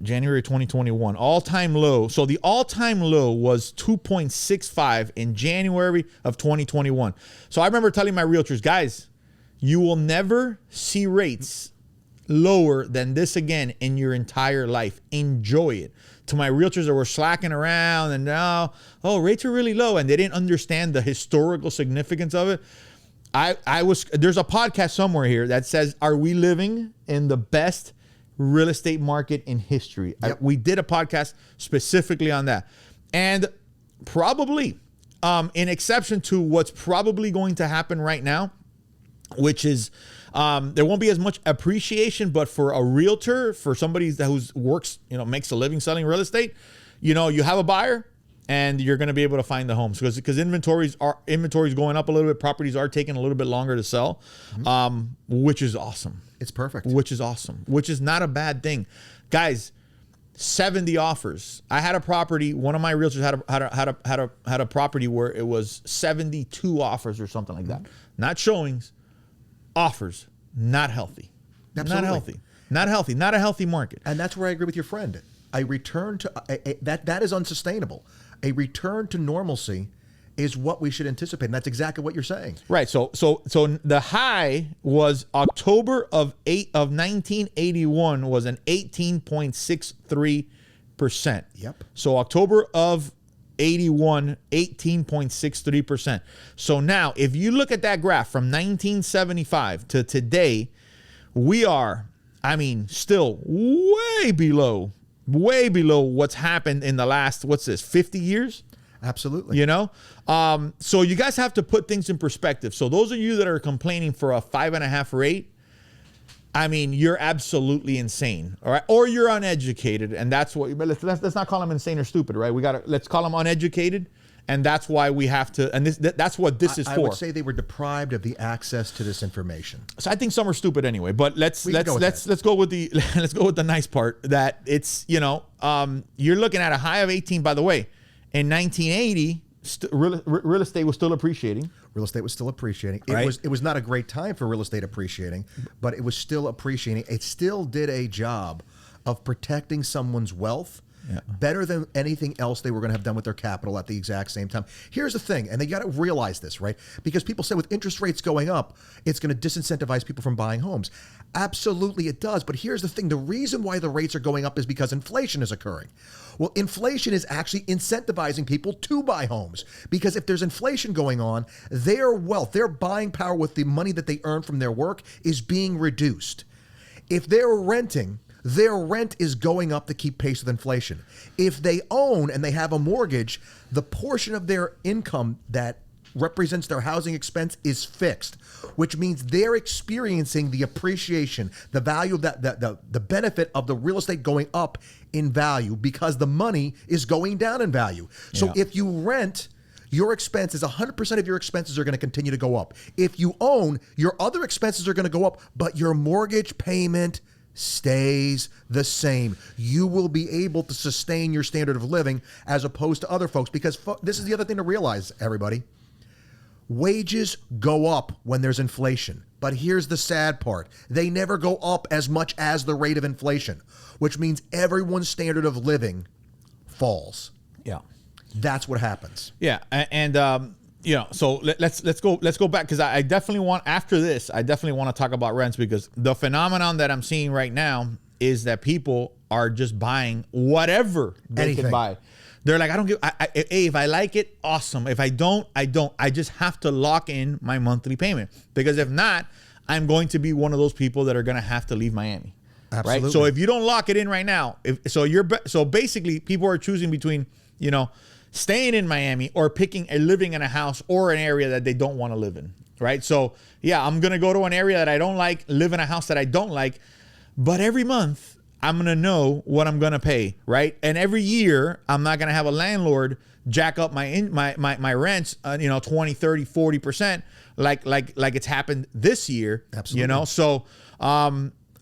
January 2021, all-time low. So the all-time low was 2.65 in January of 2021. So I remember telling my realtors, guys, you will never see rates lower than this again in your entire life. Enjoy it. To my realtors that were slacking around and now, rates are really low, and they didn't understand the historical significance of it. There's a podcast somewhere here that says, are we living in the best real estate market in history? Yep. We did a podcast specifically on that. And probably, in exception to what's probably going to happen right now, which is there won't be as much appreciation, but for a realtor, for somebody who's works, makes a living selling real estate, you have a buyer and you're going to be able to find the homes because inventory's going up a little bit. Properties are taking a little bit longer to sell, which is awesome. It's perfect. Which is awesome. Which is not a bad thing, guys. 70 offers. I had a property. One of my realtors had a property where it was 72 offers or something like that. Not showings. Offers. Not healthy. Absolutely. Not healthy. Not a healthy market. And that's where I agree with your friend. A return to that is unsustainable. A return to normalcy is what we should anticipate, and that's exactly what you're saying. Right. So the high was October of 1981 was an 18.63%. Yep. So October of 81, 18.63%. So now, if you look at that graph from 1975 to today, we are, still way below what's happened in the last, 50 years? Absolutely. So you guys have to put things in perspective. So those of you that are complaining for a 5.5 rate, you're absolutely insane, all right? Or you're uneducated, and that's what. But let's not call them insane or stupid, right? Let's call them uneducated, and that's why we have to. And that's what this is for. I would say they were deprived of the access to this information. So I think some are stupid anyway. But let's go with the nice part. That it's you're looking at a high of 18. By the way, in 1980. Real estate was still appreciating. real estate was still appreciating. Right. It was not a great time for real estate appreciating, but it was still appreciating. It still did a job of protecting someone's wealth better than anything else they were going to have done with their capital at the exact same time. Here's the thing, and they got to realize this, right? Because people say with interest rates going up, it's going to disincentivize people from buying homes. Absolutely it does, but here's the thing. The reason why the rates are going up is because inflation is occurring. Well, inflation is actually incentivizing people to buy homes because if there's inflation going on, their wealth, their buying power with the money that they earn from their work is being reduced. If they're renting, their rent is going up to keep pace with inflation. If they own and they have a mortgage, the portion of their income that represents their housing expense is fixed, which means they're experiencing the appreciation, the value of that, the benefit of the real estate going up in value because the money is going down in value. So if you rent, your expenses, 100% of your expenses are going to continue to go up. If you own, your other expenses are going to go up, but your mortgage payment stays the same. You will be able to sustain your standard of living as opposed to other folks because this is the other thing to realize, everybody. Wages go up when there's inflation. But here's the sad part. They never go up as much as the rate of inflation, which means everyone's standard of living falls. Yeah. That's what happens. Yeah. And so let's go back because I definitely want, after this, I definitely want to talk about rents because the phenomenon that I'm seeing right now is that people are just buying whatever they can buy. They're like, I don't give, if I like it, awesome. If I don't, I don't. I just have to lock in my monthly payment because if not, I'm going to be one of those people that are going to have to leave Miami. Absolutely. Right? So if you don't lock it in right now, so basically people are choosing between, staying in Miami or living in a house or an area that they don't want to live in. Right? So yeah, I'm going to go to an area that I don't like, live in a house that I don't like, but every month I'm going to know what I'm going to pay, right? And every year, I'm not going to have a landlord jack up my rents, 20, 30, 40%, like it's happened this year. Absolutely. So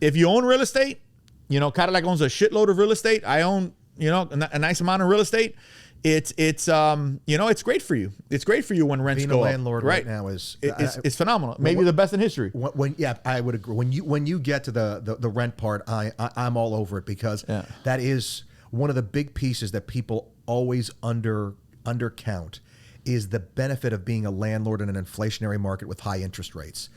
if you own real estate, Cadillac owns a shitload of real estate. I own, a nice amount of real estate. It's great for you. It's great for you when rents go up. Being a landlord right now is it's phenomenal. Maybe the best in history. I would agree. When you get to the rent part, I'm all over it because that is one of the big pieces that people always undercount is the benefit of being a landlord in an inflationary market with high interest rates.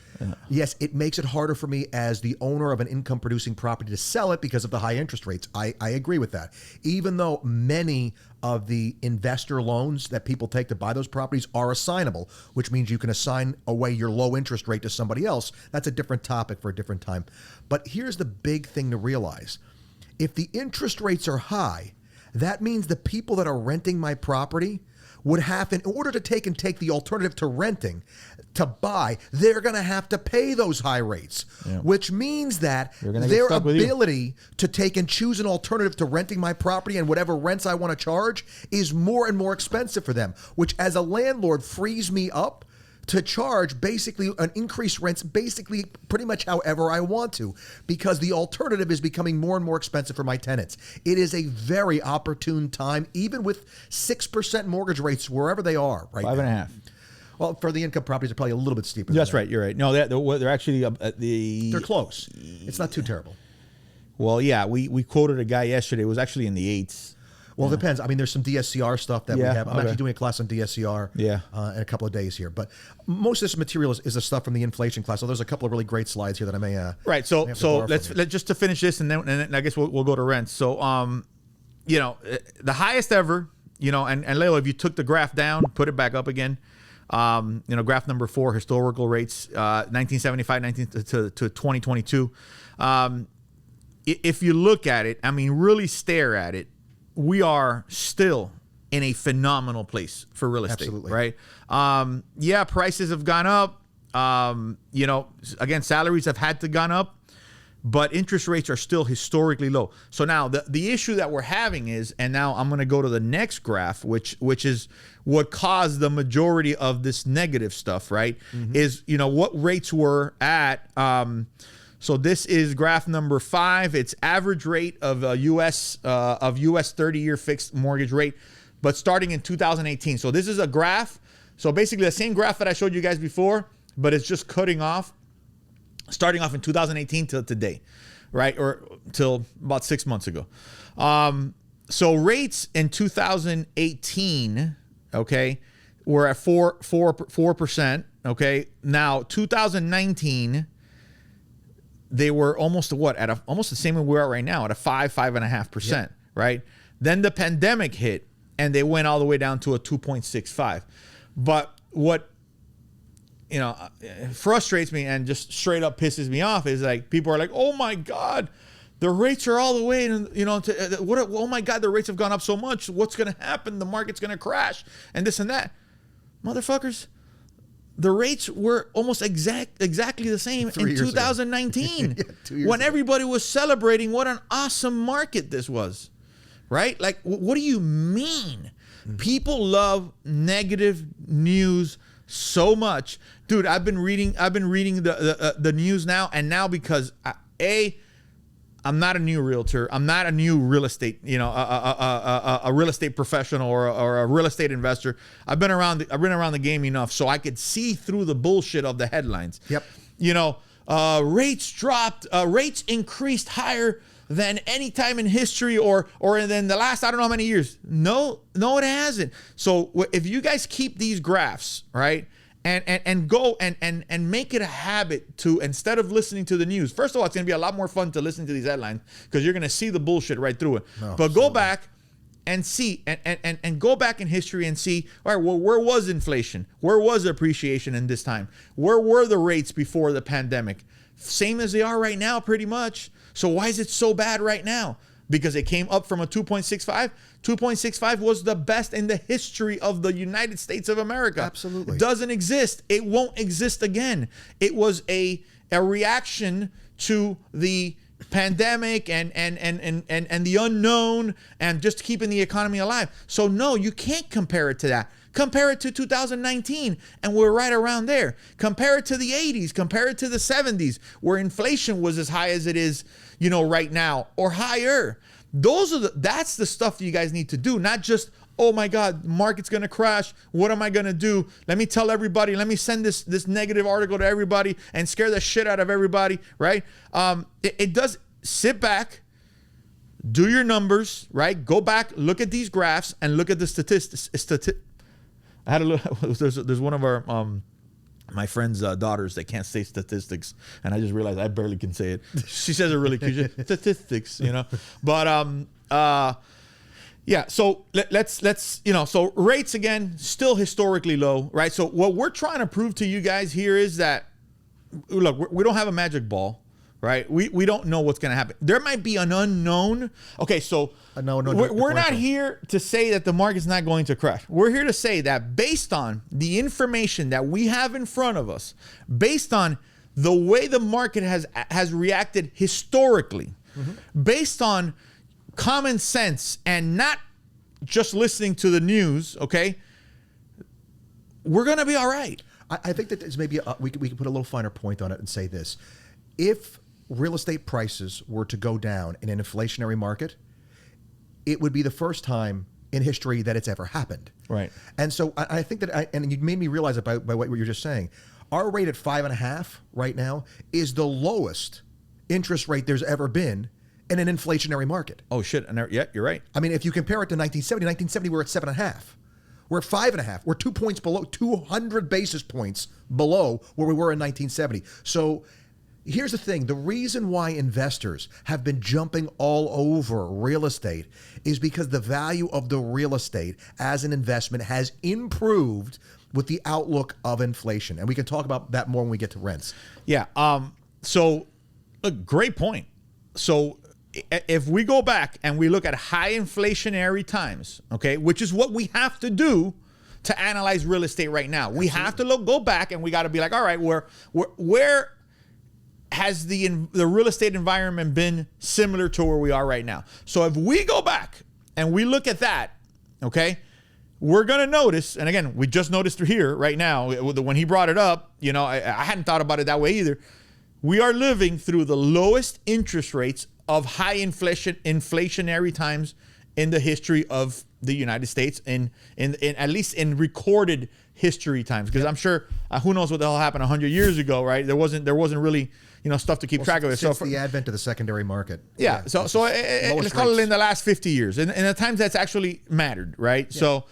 Yes, it makes it harder for me as the owner of an income producing property to sell it because of the high interest rates. I agree with that. Even though many of the investor loans that people take to buy those properties are assignable, which means you can assign away your low interest rate to somebody else. That's a different topic for a different time. But here's the big thing to realize. If the interest rates are high, that means the people that are renting my property would have, in order to take the alternative to renting, to buy, they're going to have to pay those high rates, which means that their ability to take and choose an alternative to renting my property and whatever rents I want to charge is more and more expensive for them, which as a landlord frees me up to charge basically an increased rents basically pretty much however I want to because the alternative is becoming more and more expensive for my tenants. It is a very opportune time, even with 6% mortgage rates wherever they are right 5.5. Well, for the income properties, are probably a little bit steeper. That's right. You're right. No, they're actually they're close. It's not too terrible. Well, yeah, we quoted a guy yesterday. It was actually in the 8s. Well, it depends. I mean, there's some DSCR stuff that we have. I'm actually doing a class on DSCR in a couple of days here. But most of this material is the stuff from the inflation class. So there's a couple of really great slides here that I may right. So let's just to finish this, and then I guess we'll go to rents. So the highest ever, and Leo, if you took the graph down, put it back up again. Graph number 4, historical rates, 1975 to 2022. If you look at it, I mean, really stare at it, we are still in a phenomenal place for real estate. Absolutely. Right? Prices have gone up. Again, salaries have had to gone up, but interest rates are still historically low. So now the issue that we're having is, and now I'm going to go to the next graph, which is what caused the majority of this negative stuff, right? Mm-hmm. Is, what rates were at, so this is graph number 5. It's average rate of U.S. 30-year fixed mortgage rate, but starting in 2018. So this is a graph So basically the same graph that I showed you guys before, but it's just cutting off, starting off in 2018 till today, right? Or till about 6 months ago. So rates in 2018, okay, were at 4%. Okay, now 2019, they were almost almost the same way we're at right now, at a 5.5%, right? Then the pandemic hit, and they went all the way down to a 2.65. But what frustrates me and just straight up pisses me off is like people are like, oh my God, the rates are all the way, oh my God, the rates have gone up so much. What's going to happen? The market's going to crash and this and that. Motherfuckers, the rates were almost exactly the same in 2019 when everybody was celebrating what an awesome market this was, right? Like, what do you mean? People love negative news so much, dude. I've been reading the news now, and now because I'm not a new realtor, I'm not a new real estate, a real estate professional or a real estate investor. I've been around the game enough so I could see through the bullshit of the headlines. Yep. Rates dropped, rates increased higher than any time in history or in the last I don't know how many years. No, it hasn't. So if you guys keep these graphs, right, and go and make it a habit to, instead of listening to the news, first of all, it's going to be a lot more fun to listen to these headlines because you're going to see the bullshit right through it. Oh, but go back and see and go back in history and see, all right, well, where was inflation? Where was appreciation in this time? Where were the rates before the pandemic? Same as they are right now, pretty much. So why is it so bad right now? Because it came up from a 2.65. 2.65 was the best in the history of the United States of America. Absolutely. Doesn't exist. It won't exist again. It was a reaction to the pandemic and the unknown and just keeping the economy alive. So no, you can't compare it to that. Compare it to 2019, and we're right around there. Compare it to the 80s. Compare it to the 70s, where inflation was as high as it is, right now, or higher. That's the stuff that you guys need to do, not just, oh my God, market's gonna crash. What am I gonna do? Let me tell everybody. Let me send this negative article to everybody and scare the shit out of everybody, right? It does. Sit back. Do your numbers, right? Go back, look at these graphs, and look at the statistics. I had a look. There's one of our my friend's daughters that can't say statistics, and I just realized I barely can say it. She says it really cute. Statistics, But yeah. So let's So rates again still historically low, right? So what we're trying to prove to you guys here is that, look, we don't have a magic ball. Right, we don't know what's going to happen. There might be an unknown. Okay, so we're not here to say that the market's not going to crash. We're here to say that based on the information that we have in front of us, based on the way the market has reacted historically, based on common sense and not just listening to the news, okay, we're going to be all right. I think that there's maybe we could put a little finer point on it and say this: if real estate prices were to go down in an inflationary market, it would be the first time in history that it's ever happened. Right. And so I think that, and you made me realize it by what you were just saying, our rate at 5.5 right now is the lowest interest rate there's ever been in an inflationary market. Oh shit! Yeah, you're right. I mean, if you compare it to 1970 we're at 7.5. We're at 5.5. We're 2 points below, 200 basis points below where we were in 1970. So here's the thing. The reason why investors have been jumping all over real estate is because the value of the real estate as an investment has improved with the outlook of inflation. And we can talk about that more when we get to rents. Yeah. So, look, great point. So if we go back and we look at high inflationary times, okay, which is what we have to do to analyze real estate right now. We have to go back and we got to be like, all right, where has the real estate environment been similar to where we are right now? So if we go back and we look at that, okay, we're going to notice, and again, we just noticed here right now, when he brought it up, I hadn't thought about it that way either. We are living through the lowest interest rates of high inflationary times in the history of the United States in at least in recorded history times, because I'm sure who knows what the hell happened 100 years ago, right? There wasn't really stuff to keep track of it. Since the advent of the secondary market. Yeah. So let's call it in the last 50 years, and the times that's actually mattered, right? Yeah. So,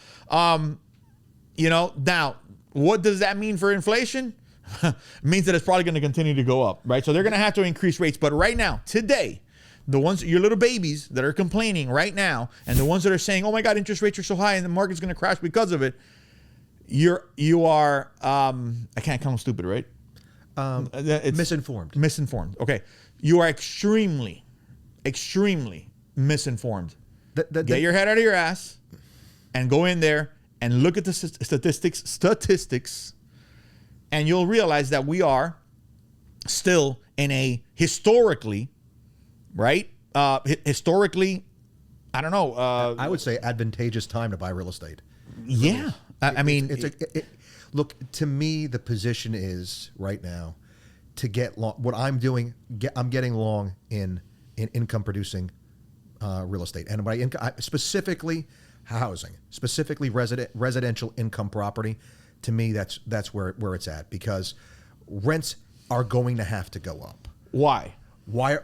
now what does that mean for inflation? It means that it's probably going to continue to go up, right? So they're going to have to increase rates. But right now, today, the ones, your little babies that are complaining right now, and the ones that are saying, "Oh my God, interest rates are so high and the market's going to crash because of it," you are I can't call them stupid, right? It's misinformed. Misinformed. Okay, you are extremely misinformed. Get your head out of your ass and go in there and look at the statistics, and you'll realize that we are still in a historically, right? Historically, I don't know. I would say advantageous time to buy real estate. Yeah. I mean, look, to me, the position is right now to get long. What I'm doing, I'm getting long in income producing real estate, and by specifically housing, specifically residential income property. To me, that's where it's at, because rents are going to have to go up. Why?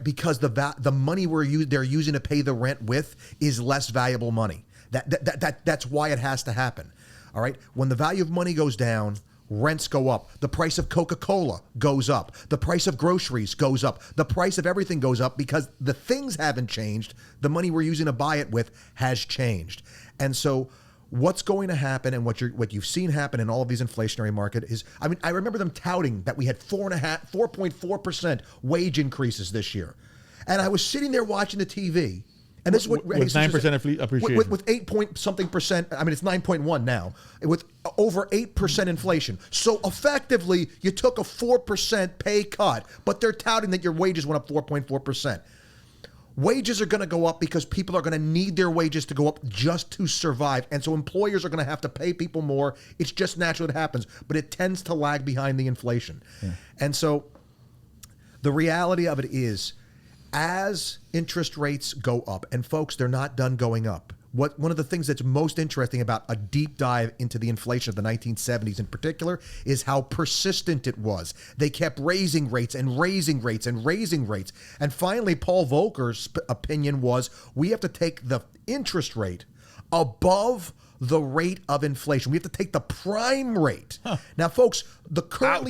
Because the money they're using to pay the rent with is less valuable money. That's why it has to happen. All right. When the value of money goes down, rents go up. The price of Coca-Cola goes up. The price of groceries goes up. The price of everything goes up because the things haven't changed. The money we're using to buy it with has changed. And so what's going to happen, and what you've seen happen in all of these inflationary market is, I mean, I remember them touting that we had 4.4% wage increases this year. And I was sitting there watching the TV. And this is what with 9% appreciation. With 8-point-something%. I mean, it's 9.1 now. With over 8% inflation. So effectively, you took a 4% pay cut, but they're touting that your wages went up 4.4%. Wages are going to go up because people are going to need their wages to go up just to survive. And so employers are going to have to pay people more. It's just natural it happens, but it tends to lag behind the inflation. Yeah. And so the reality of it is, as interest rates go up, and folks, they're not done going up. One of the things that's most interesting about a deep dive into the inflation of the 1970s in particular is how persistent it was. They kept raising rates and raising rates and raising rates. And finally, Paul Volcker's opinion was, we have to take the interest rate above the rate of inflation. We have to take the prime rate. Huh. Now, folks, the prime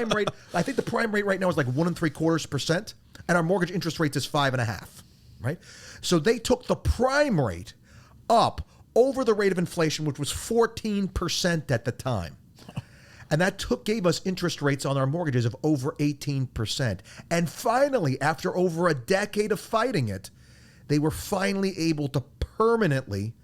rate, I think the prime rate right now is like 1.75%, and our mortgage interest rate is 5.5%, right? So they took the prime rate up over the rate of inflation, which was 14% at the time. And that gave us interest rates on our mortgages of over 18%. And finally, after over a decade of fighting it, they were finally able to permanently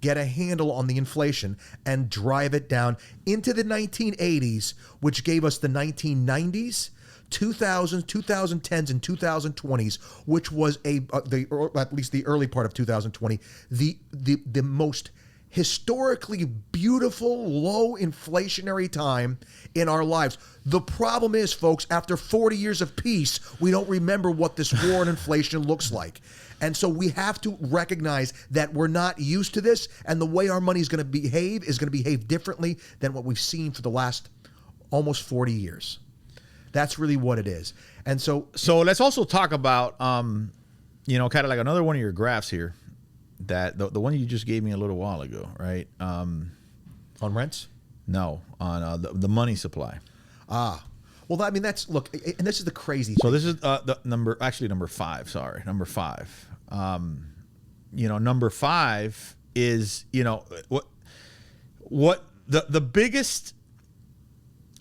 get a handle on the inflation and drive it down into the 1980s, which gave us the 1990s, 2000s, 2010s, and 2020s, which was at least the early part of 2020, the most historically beautiful, low inflationary time in our lives. The problem is, folks, after 40 years of peace, we don't remember what this war and inflation looks like. And so we have to recognize that we're not used to this, and the way our money is going to behave differently than what we've seen for the last almost 40 years. That's really what it is. And so let's also talk about, kind of like another one of your graphs here, that the one you just gave me a little while ago, right? On rents? No, on the money supply. Well, I mean, look, and this is the crazy So thing. this is number 5. Sorry, number 5. Number 5 is, what the biggest,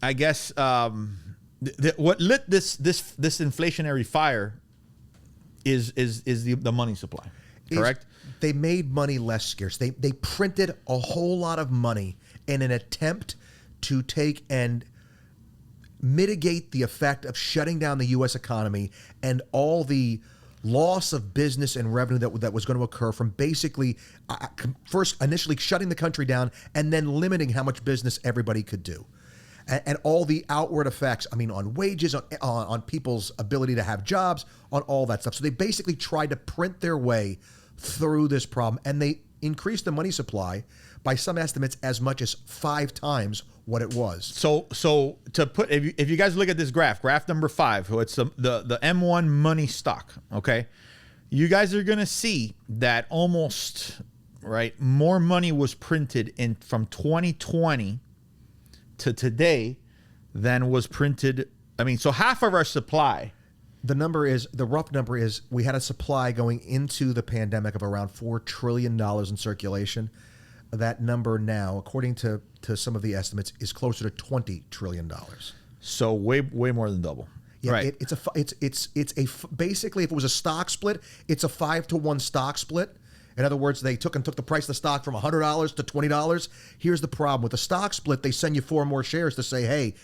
I guess, what lit this inflationary fire is the money supply, correct? They made money less scarce. They printed a whole lot of money in an attempt to take and mitigate the effect of shutting down the U.S. economy and all the loss of business and revenue that was going to occur from basically first initially shutting the country down and then limiting how much business everybody could do. And all the outward effects, I mean, on wages, on people's ability to have jobs, on all that stuff. So they basically tried to print their way through this problem, and they increased the money supply by some estimates as much as 5 times what it was. So to put, if you guys look at this graph number 5, so it's the M1 money stock, okay? You guys are gonna see that almost, right, more money was printed from 2020 to today than was printed. I mean, so half of our supply. The rough number is, we had a supply going into the pandemic of around $4 trillion in circulation. That number now, according to some of the estimates, is closer to $20 trillion. So way more than double. Yeah, right. Basically, if it was a stock split, it's a 5-to-1 stock split. In other words, they took the price of the stock from $100 to $20. Here's the problem with the stock split: they send you 4 more shares to say, "Hey,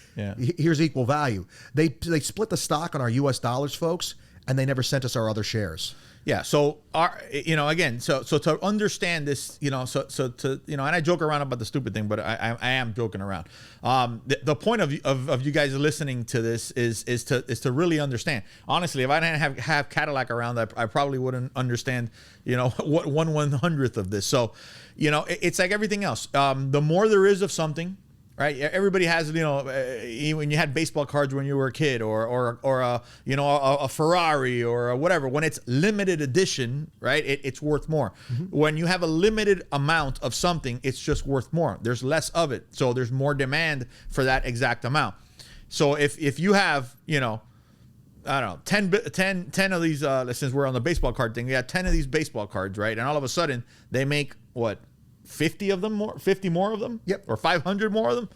here's equal value." They split the stock on our U.S. dollars, folks, and they never sent us our other shares. Yeah. So again, so to understand this, and I joke around about the stupid thing, but I am joking around. The point of you guys listening to this is to really understand. Honestly, if I didn't have Cadillac around, I probably wouldn't understand, what 1/100th of this. So, it's like everything else. The more there is of something, right? Everybody has, when you had baseball cards when you were a kid, or a Ferrari or whatever. When it's limited edition, right? It's worth more. Mm-hmm. When you have a limited amount of something, it's just worth more. There's less of it, so there's more demand for that exact amount. So if you have, I don't know, 10 of these, since we're on the baseball card thing, we got 10 of these baseball cards, right? And all of a sudden they make what? 50 more of them, yep, or 500 more of them.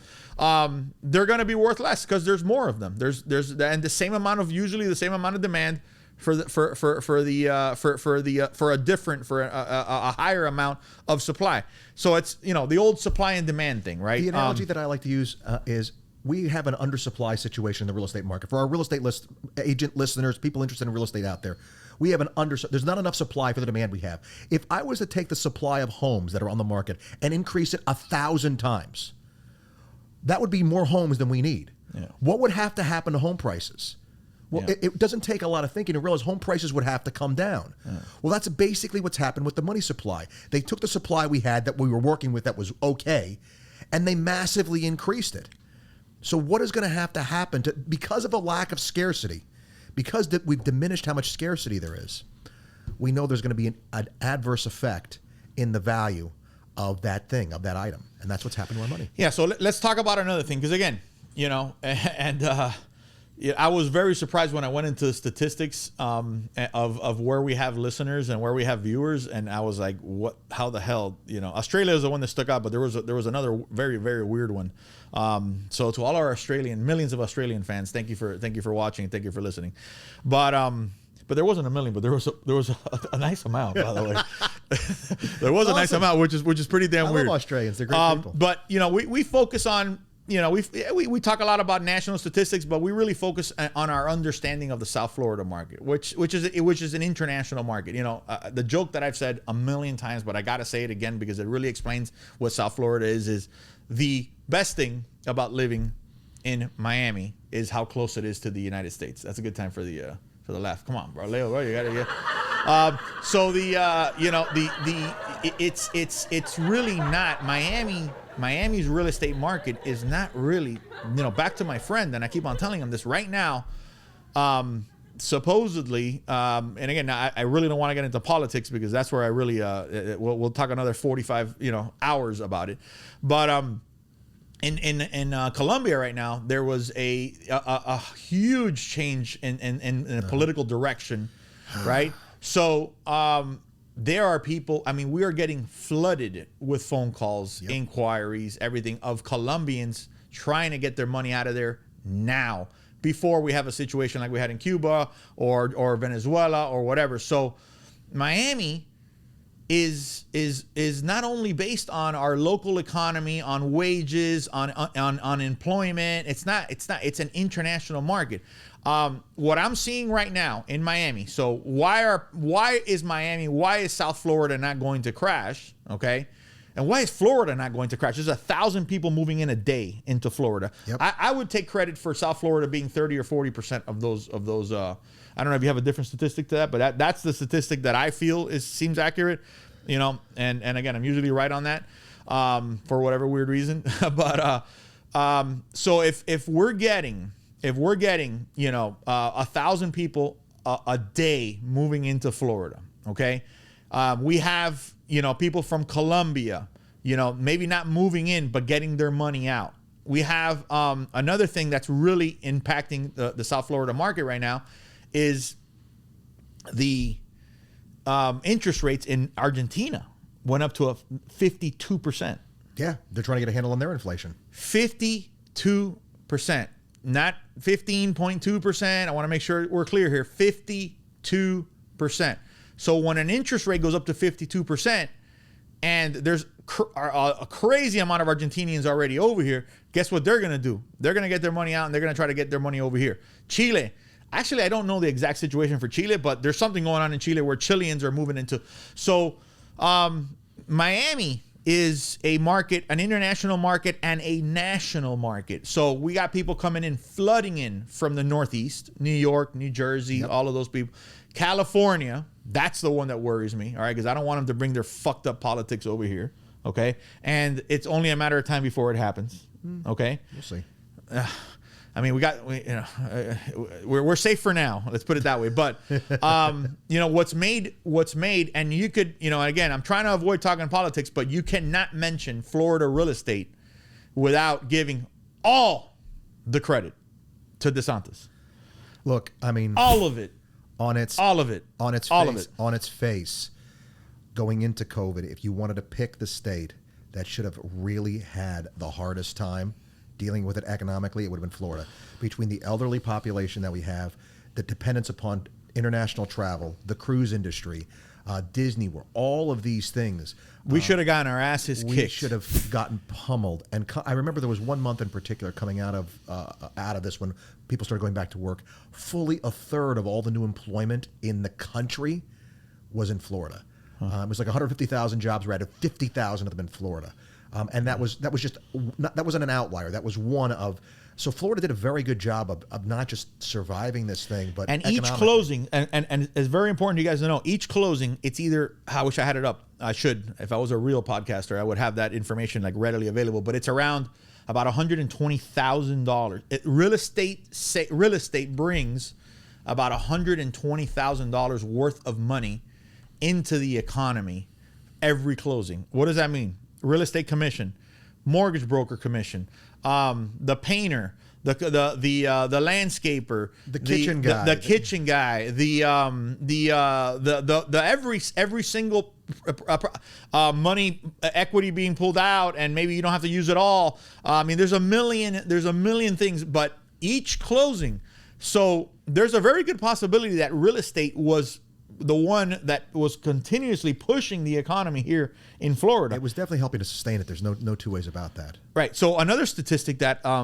They're going to be worth less because there's more of them. There's and the same amount of demand for a higher amount of supply. So it's the old supply and demand thing, right? The analogy that I like to use is, we have an undersupply situation in the real estate market. For our real estate agent listeners, people interested in real estate out there, we have there's not enough supply for the demand we have. If I was to take the supply of homes that are on the market and increase it 1,000 times, that would be more homes than we need. Yeah. What would have to happen to home prices? Well, it doesn't take a lot of thinking to realize home prices would have to come down. Yeah. Well, that's basically what's happened with the money supply. They took the supply we had that we were working with that was okay, and they massively increased it. So what is going to have to happen because of a lack of scarcity, because we've diminished how much scarcity there is, we know there's going to be an adverse effect in the value of that thing, of that item. And that's what's happened to our money. Yeah, so let's talk about another thing. Because again, I was very surprised when I went into the statistics of where we have listeners and where we have viewers, and I was like, "What? How the hell?" Australia is the one that stuck out, but there was another very, very weird one. So to all our millions of Australian fans, thank you for watching, thank you for listening. But there wasn't a million, but there was a nice amount, by the way. There was a nice amount, which is pretty damn weird. I love Australians; they're great people. But we focus on. We talk a lot about national statistics, but we really focus on our understanding of the South Florida market, which is an international market. The joke that I've said a million times, but I got to say it again because it really explains what South Florida is the best thing about living in Miami is how close it is to the United States. That's a good time for the laugh. Come on, bro, Leo, bro, you got to get. So it's really not Miami. Miami's real estate market is not really, back to my friend, and I keep on telling him this right now, supposedly, and again, I really don't want to get into politics because that's where I really, we'll talk another 45, hours about it. But in Colombia right now, there was a huge change in a political direction, right? So, there are people, we are getting flooded with phone calls, inquiries, everything of Colombians trying to get their money out of there now before we have a situation like we had in Cuba or Venezuela or whatever. So Miami is not only based on our local economy, on wages, on employment. It's an international market. What I'm seeing right now in Miami. So why is South Florida not going to crash? Okay. And why is Florida not going to crash? There's 1,000 people moving in a day into Florida. Yep. I would take credit for South Florida being 30 or 40% of those. I don't know if you have a different statistic to that, but that's the statistic that I feel seems accurate. and again, I'm usually right on that for whatever weird reason. But so if we're getting 1,000 people a day moving into Florida, okay, we have people from Colombia, maybe not moving in but getting their money out. We have another thing that's really impacting the South Florida market right now is the interest rates in Argentina went up to a 52%. Yeah, they're trying to get a handle on their inflation. 52%, not 15.2%. I want to make sure we're clear here. 52%. So when an interest rate goes up to 52%, and there's a crazy amount of Argentinians already over here, guess what they're going to do? They're going to get their money out, and they're going to try to get their money over here. Chile. Actually, I don't know the exact situation for Chile, but there's something going on in Chile where Chileans are moving into. So Miami is a market, an international market and a national market. So we got people coming in, flooding in from the Northeast, New York, New Jersey, all of those people. California, that's the one that worries me, all right, because I don't want them to bring their fucked up politics over here, okay? And it's only a matter of time before it happens, okay? We'll see. I mean, we're safe for now. Let's put it that way. But what's made, and you could, again, I'm trying to avoid talking politics, but you cannot mention Florida real estate without giving all the credit to DeSantis. Look, I mean, all of it, on its face, going into COVID, if you wanted to pick the state that should have really had the hardest time dealing with it economically, it would have been Florida. Between the elderly population that we have, the dependence upon international travel, the cruise industry, Disney World, all of these things. We should have gotten our asses kicked. We should have gotten pummeled. And I remember there was one month in particular coming out of this when people started going back to work. Fully a third of all the new employment in the country was in Florida. It was like 150,000 jobs were added, 50,000 of them in Florida. And that wasn't an outlier. That was one of. So Florida did a very good job of not just surviving this thing, but each closing, and it's very important to you guys to know, each closing, it's either, I wish I had it up. I should. If I was a real podcaster, I would have that information like readily available. But it's around about $120,000. Real estate brings about $120,000 worth of money into the economy every closing. What does that mean? Real estate commission, mortgage broker commission, the painter, the landscaper, the kitchen guy, every single money equity being pulled out, and maybe you don't have to use it all. I mean, there's a million things, but each closing. So there's a very good possibility that real estate was the one that was continuously pushing the economy here in Florida. It was definitely helping to sustain it. There's no two ways about that. Right. So another statistic that I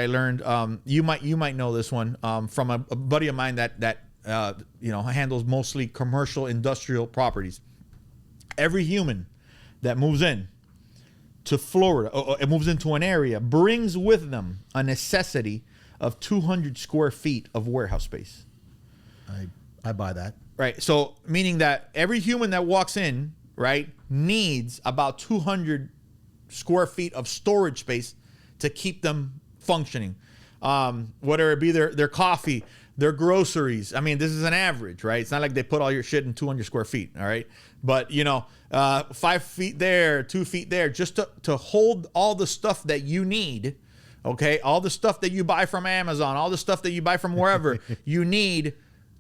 learned, you might know this one from a buddy of mine that handles mostly commercial industrial properties. Every human that moves in to Florida, it moves into an area, brings with them a necessity of 200 square feet of warehouse space. I buy that. Right. So meaning that every human that walks in, right, needs about 200 square feet of storage space to keep them functioning. Whether it be their coffee, their groceries. I mean, this is an average, right? It's not like they put all your shit in 200 square feet. All right. But, 5 feet there, 2 feet there, just to hold all the stuff that you need. Okay. All the stuff that you buy from Amazon, all the stuff that you buy from wherever, you need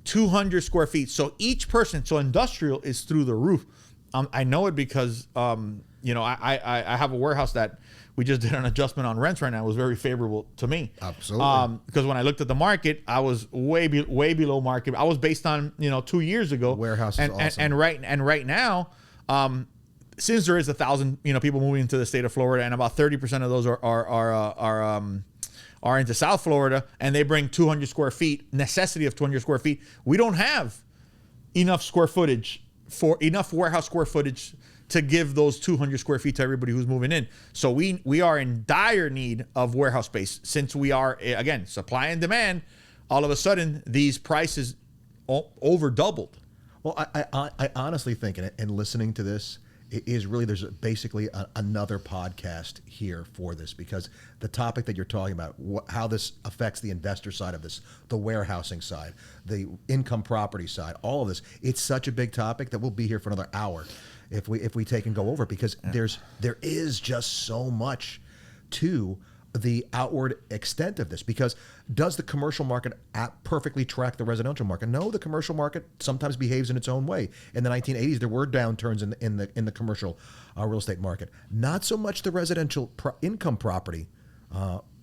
200 square feet. So each person, so industrial is through the roof. I know it because, I have a warehouse that we just did an adjustment on rents right now. It was very favorable to me. Absolutely. Because when I looked at the market, I was way below market. I was based on, 2 years ago. Warehouse is awesome. And right now, since there is 1,000, people moving into the state of Florida, and about 30% of those are into South Florida, and they bring 200 square feet, necessity of 200 square feet. We don't have enough warehouse square footage to give those 200 square feet to everybody who's moving in. So we are in dire need of warehouse space. Since we are, again, supply and demand, all of a sudden these prices over doubled. Well, I honestly think, and listening to this, it is really, there's basically another podcast here for this, because the topic that you're talking about, how this affects the investor side of this, the warehousing side, the income property side, all of this, it's such a big topic that we'll be here for another hour if we take and go over it, because there is just so much to the outward extent of this. Because does the commercial market perfectly track the residential market? No, the commercial market sometimes behaves in its own way. In the 1980s, there were downturns in the commercial real estate market. Not so much the residential income property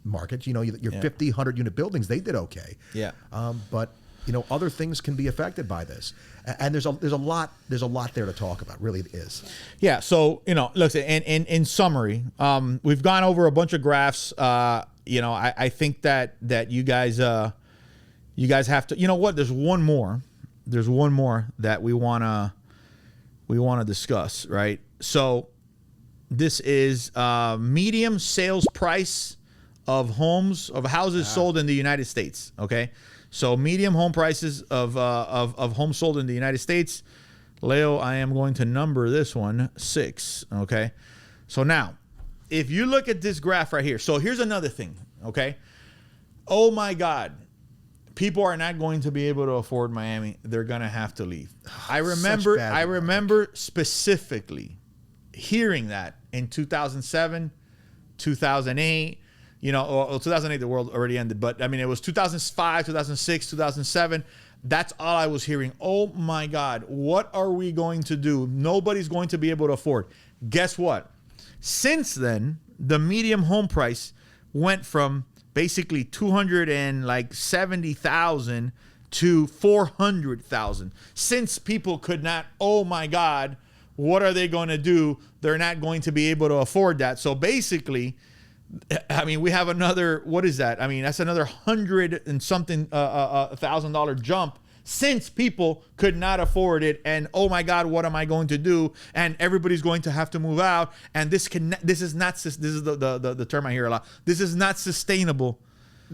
market. You know, your 50, 100 unit buildings, they did okay. Yeah. But you know, other things can be affected by this, and there's a lot there to talk about. Really, it is. Yeah. So, you know, look, in summary, we've gone over a bunch of graphs. You know, I think that you guys have to. You know what? There's one more that we wanna discuss, right? So, this is medium sales price of houses sold in the United States. Okay. So medium home prices of homes sold in the United States. Leo, I am going to number this one 6. Okay. So now, if you look at this graph right here, so here's another thing. Okay. Oh my God. People are not going to be able to afford Miami. They're going to have to leave. I remember specifically hearing that in 2007, 2008. You know, well, 2008, the world already ended. But, I mean, it was 2005, 2006, 2007. That's all I was hearing. Oh, my God, what are we going to do? Nobody's going to be able to afford. Guess what? Since then, the medium home price went from basically $270,000 to $400,000. Since people could not, oh, my God, what are they going to do? They're not going to be able to afford that. So, basically, I mean, we have another, what is that? I mean, that's another $100 and something $1,000 jump since people could not afford it. And oh my God, what am I going to do? And everybody's going to have to move out. And this is the term I hear a lot. This is not sustainable.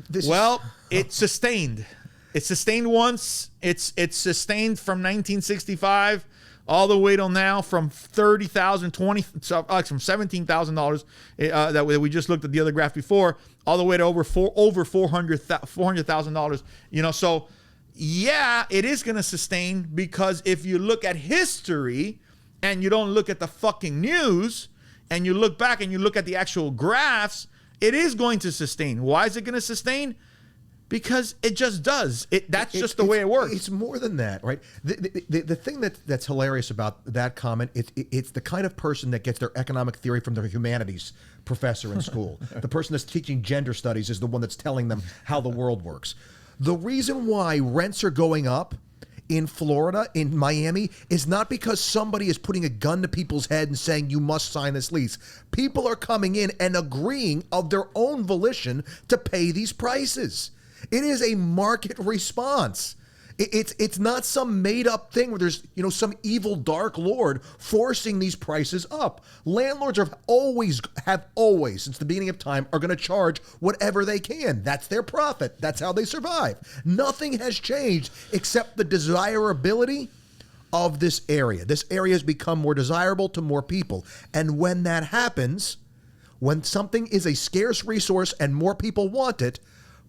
It's sustained. It's sustained once. It's sustained from 1965 all the way till now, from $30,000, from $17,000 that we just looked at the other graph before, all the way to over $400,000. You know, so yeah, it is going to sustain, because if you look at history and you don't look at the fucking news and you look back and you look at the actual graphs, it is going to sustain. Why is it going to sustain? Because it just does. That's just the way it works. It's more than that, right? The thing that's hilarious about that comment, it's the kind of person that gets their economic theory from their humanities professor in school. The person that's teaching gender studies is the one that's telling them how the world works. The reason why rents are going up in Florida, in Miami, is not because somebody is putting a gun to people's head and saying you must sign this lease. People are coming in and agreeing of their own volition to pay these prices. It is a market response. It's not some made up thing where there's, you know, some evil dark lord forcing these prices up. Landlords have always since the beginning of time are going to charge whatever they can. That's their profit. That's how they survive. Nothing has changed except the desirability of this area. This area has become more desirable to more people. And when that happens, when something is a scarce resource and more people want it,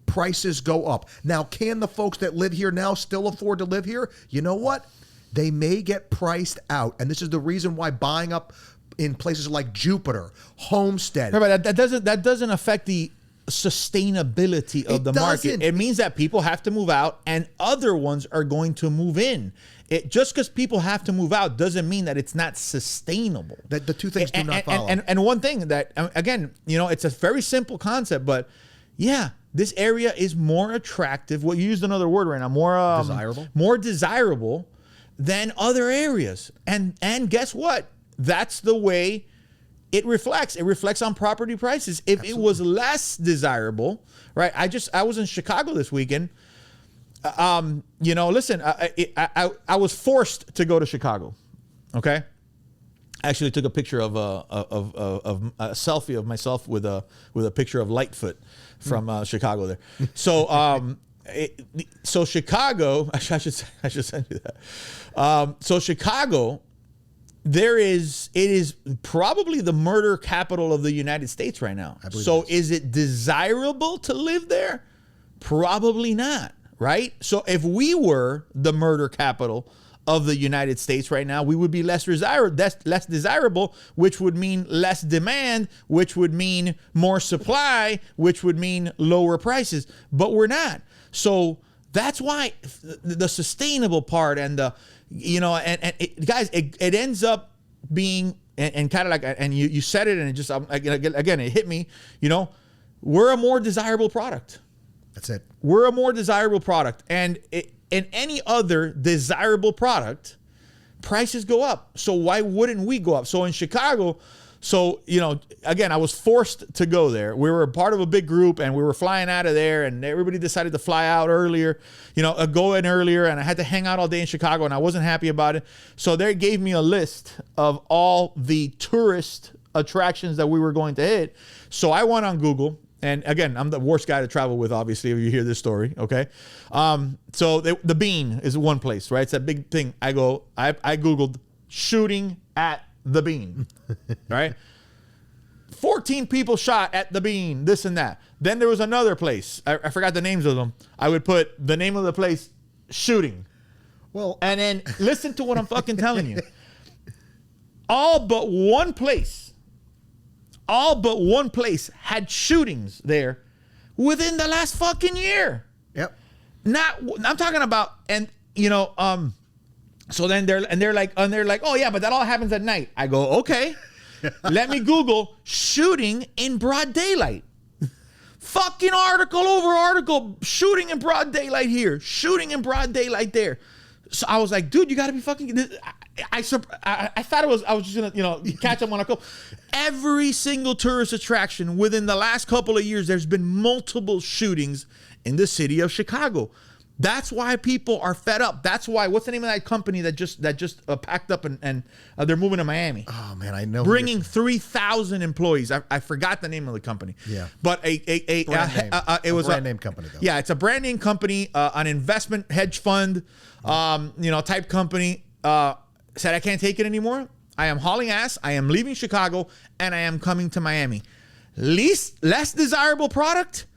prices go up. Now, can the folks that live here now still afford to live here? You know what? They may get priced out. And this is the reason why buying up in places like Jupiter, Homestead. But that doesn't affect the sustainability of the market. It means that people have to move out and other ones are going to move in. Just because people have to move out doesn't mean that it's not sustainable. That the two things do not follow. And one thing that, again, you know, it's a very simple concept, but yeah, this area is more attractive. Well, you used another word right now. More desirable than other areas. And guess what? That's the way it reflects. It reflects on property prices. If Absolutely. It was less desirable, right? I was in Chicago this weekend. You know, listen, I was forced to go to Chicago. Okay. I actually took a picture of a selfie of myself with a picture of Lightfoot from Chicago there. So so Chicago, I should send you that. So Chicago, it is probably the murder capital of the United States right now. So is it desirable to live there? Probably not, right? So if we were the murder capital of the United States right now, we would be less desirable, which would mean less demand, which would mean more supply, which would mean lower prices. But we're not. So that's why the sustainable part and the, guys, it ends up being, and kind of like, and you said it, and it just, again, it hit me, we're a more desirable product. That's it. We're a more desirable product. And in any other desirable product, prices go up. So why wouldn't we go up? So in Chicago, again, I was forced to go there. We were a part of a big group, and we were flying out of there, and everybody decided to fly out earlier, go in earlier, and I had to hang out all day in Chicago, and I wasn't happy about it. So they gave me a list of all the tourist attractions that we were going to hit. So I went on Google. And again, I'm the worst guy to travel with, obviously, if you hear this story, okay? So the Bean is one place, right? It's that big thing. I Googled shooting at the Bean, right? 14 people shot at the Bean, this and that. Then there was another place. I forgot the names of them. I would put the name of the place, shooting. Well, and then listen to what I'm fucking telling you. All but one place had shootings there within the last fucking year. Yep. I'm talking about, and so then they're like, oh yeah, but that all happens at night. I go, okay. Let me Google shooting in broad daylight. Fucking article over article, shooting in broad daylight here, shooting in broad daylight there. So I was like, dude, you got to be fucking. I thought I was just gonna catch up on a couple. Every single tourist attraction within the last couple of years, there's been multiple shootings in the city of Chicago. That's why people are fed up. That's why. What's the name of that company that just packed up and they're moving to Miami? Oh man, I know. Bringing 3,000 employees. I forgot the name of the company. Yeah, but it was a brand name company though. Yeah, it's a brand name company, an investment hedge fund, type company. Said I can't take it anymore. I am hauling ass. I am leaving Chicago and I am coming to Miami. Less desirable product.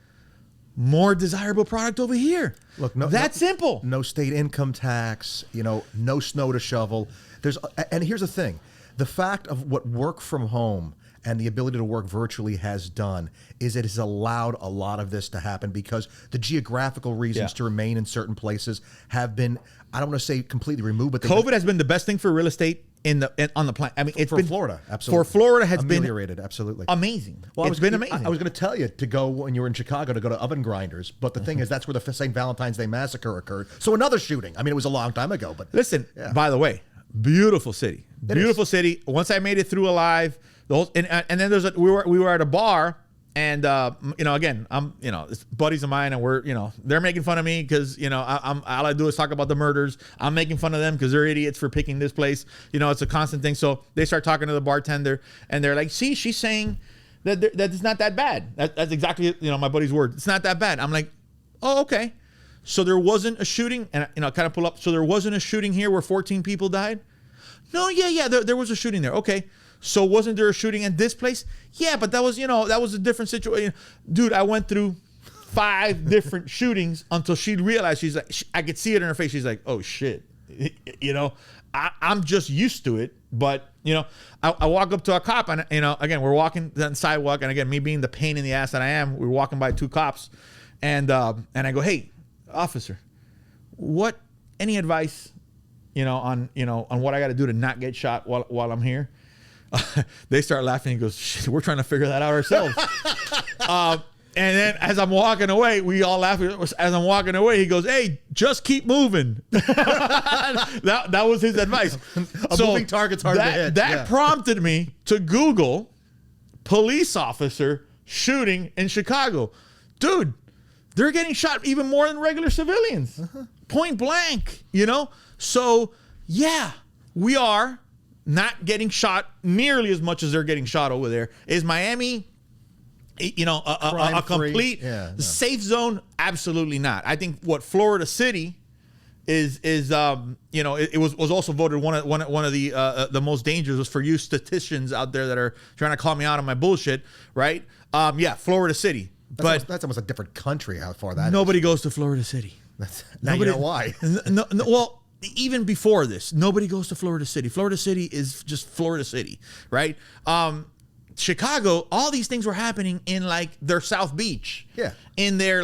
More desirable product over here. Look, simple. No state income tax, no snow to shovel. And here's the thing. The fact of what work from home and the ability to work virtually has done is it has allowed a lot of this to happen because the geographical reasons to remain in certain places have been, I don't want to say completely removed, but COVID has been the best thing for real estate on the planet. I mean, it's been Florida, absolutely. For Florida has ameliorated, absolutely amazing. Well, it's been amazing. I was going to tell you to go when you were in Chicago to go to Oven Grinders, but the thing is that's where the St. Valentine's Day massacre occurred. So another shooting. I mean, it was a long time ago, but listen. Yeah. By the way, beautiful city, beautiful city. Once I made it through alive, and then we were at a bar. And again, it's buddies of mine, and we're they're making fun of me because I'm all I do is talk about the murders. I'm making fun of them because they're idiots for picking this place. It's a constant thing. So they start talking to the bartender, and they're like, "See, she's saying that it's not that bad." That's exactly my buddy's word. It's not that bad. I'm like, "Oh, okay." So there wasn't a shooting, and kind of pull up. So there wasn't a shooting here where 14 people died. No, yeah, there was a shooting there. Okay. So wasn't there a shooting at this place? Yeah, but that was a different situation. Dude, I went through 5 different shootings until she realized, she's like, I could see it in her face. She's like, oh shit. I'm just used to it. But, I walk up to a cop and, again, we're walking down the sidewalk. And again, me being the pain in the ass that I am, we're walking by 2 cops and I go, hey, officer, any advice, on what I got to do to not get shot while I'm here? They start laughing. He goes, shit, we're trying to figure that out ourselves. And then as I'm walking away, we all laugh. As I'm walking away, he goes, hey, just keep moving. that was his advice. A moving target's hard to hit. That prompted me to Google police officer shooting in Chicago. Dude, they're getting shot even more than regular civilians. Point blank, So, yeah, we are not getting shot nearly as much as they're getting shot over there. Is Miami you know, a Crime-free. complete Yeah, no. safe zone. Absolutely not. I think what Florida City is you know, it was also voted one of the most dangerous for you statisticians out there that are trying to call me out on my bullshit, right? Yeah, Florida City. That's almost a different country. How far that Nobody goes to Florida City. now you know why. No, well, even before this, nobody goes to Florida City. Florida City is just Florida City, right? Chicago, all these things were happening in like their South Beach, in their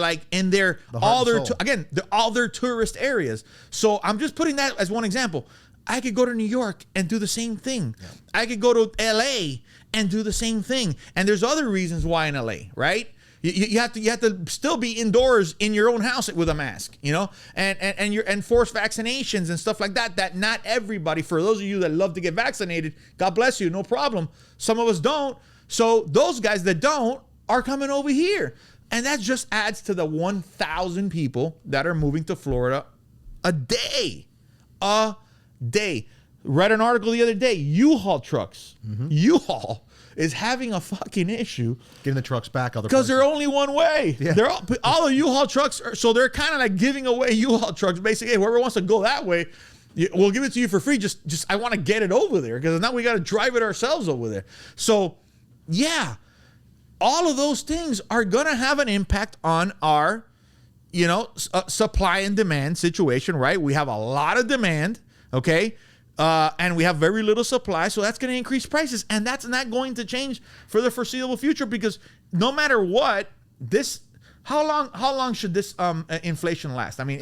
all their tourist areas. So I'm just putting that as one example. I could go to New York and do the same thing. Yeah. I could go to LA and do the same thing. And there's other reasons why in LA, right? You have to still be indoors in your own house with a mask, you know, and forced vaccinations and stuff like that. That not everybody, for those of you that love to get vaccinated, God bless you, no problem. Some of us don't. So those guys that don't are coming over here, and that just adds to the 1,000 people that are moving to Florida a day. Read an article the other day. U-Haul trucks. Mm-hmm. U-Haul is having a fucking issue getting the trucks back because they're only one way. Yeah. They're all the U-Haul trucks so they're kind of like giving away U-Haul trucks. Basically, hey, whoever wants to go that way, we'll give it to you for free. Just I want to get it over there because now we got to drive it ourselves over there. So yeah, all of those things are gonna have an impact on our, you know, supply and demand situation. Right? We have a lot of demand. Okay. And we have very little supply, so that's going to increase prices, and that's not going to change for the foreseeable future because no matter what, how long should this inflation last? I mean,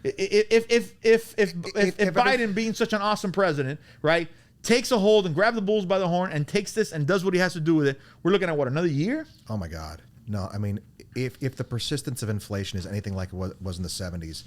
if Biden, being such an awesome president, right, takes a hold and grabs the bulls by the horn and takes this and does what he has to do with it, we're looking at what, another year? Oh my God, no! I mean, if the persistence of inflation is anything like it was in the 70s,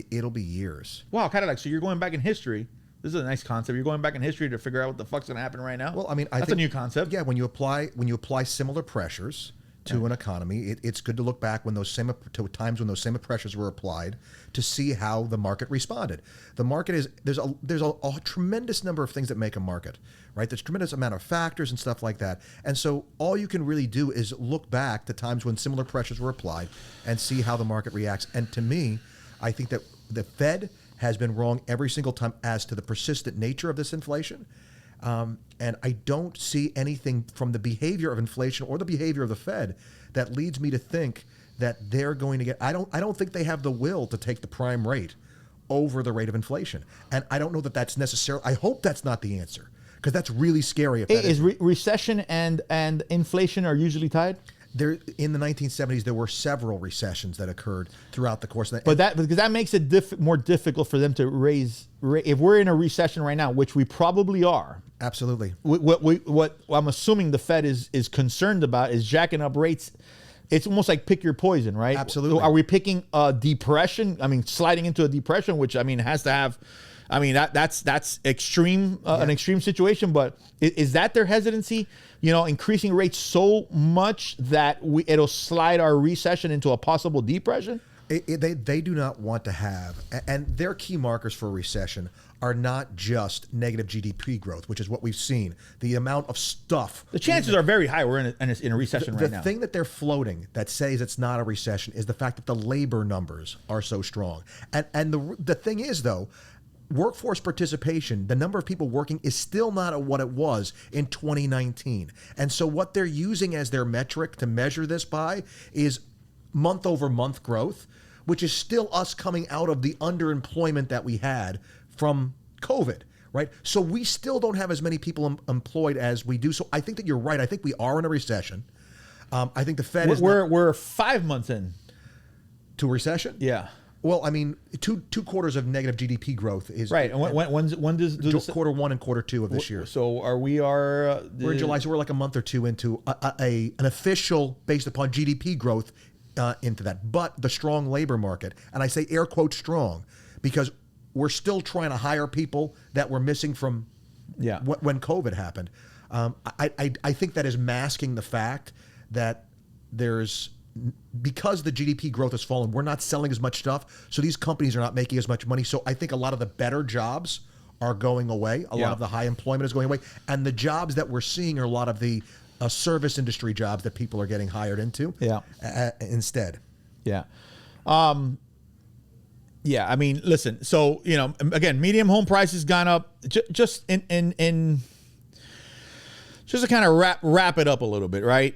it'll be years. Wow, kind of like so you're going back in history. This is a nice concept. You're going back in history to figure out what the fuck's going to happen right now. Well, I mean, that's a new concept. Yeah, when you apply similar pressures to an economy, it's good to look back when to times when those same pressures were applied to see how the market responded. The market there's a tremendous number of things that make a market, right? There's a tremendous amount of factors and stuff like that. And so all you can really do is look back to times when similar pressures were applied and see how the market reacts. And to me, I think that the Fed has been wrong every single time as to the persistent nature of this inflation. And I don't see anything from the behavior of inflation or the behavior of the Fed that leads me to think that they're going to get, I don't think they have the will to take the prime rate over the rate of inflation. And I don't know that that's necessary. I hope that's not the answer because that's really scary. If that is recession and inflation are usually tied? There, in the 1970s, there were several recessions that occurred throughout the course of that. But because that makes it more difficult for them to raise. If we're in a recession right now, which we probably are, absolutely. What I'm assuming the Fed is concerned about is jacking up rates. It's almost like pick your poison, right? Absolutely. Are we picking a depression? I mean, sliding into a depression, which I mean has to have. I mean that's extreme, an extreme situation. But is that their hesitancy? You know, increasing rates so much that it'll slide our recession into a possible depression? They do not want to have, and their key markers for a recession are not just negative GDP growth, which is what we've seen. The amount of stuff. The chances are very high we're in a recession right now. The thing that they're floating that says it's not a recession is the fact that the labor numbers are so strong. And the thing is, though, workforce participation, the number of people working is still not at what it was in 2019. And so what they're using as their metric to measure this by is month over month growth, which is still us coming out of the underemployment that we had from COVID, right? So we still don't have as many people employed as we do. So I think that you're right. I think we are in a recession. I think the Fed we're 5 months in to a recession. Yeah. Well, I mean, two quarters of negative GDP growth is right. And when does quarter one and quarter two of this year? So we're in July, so we're like a month or two into an official based upon GDP growth into that. But the strong labor market, and I say air quote strong, because we're still trying to hire people that were missing from when COVID happened. I think that is masking the fact that because the GDP growth has fallen, we're not selling as much stuff, so these companies are not making as much money. So I think a lot of the better jobs are going away. A lot of the high employment is going away, and the jobs that we're seeing are a lot of the service industry jobs that people are getting hired into. Yeah. Instead. Yeah. Yeah. I mean, listen. So again, medium home prices gone up. Just in just to kind of wrap it up a little bit, right?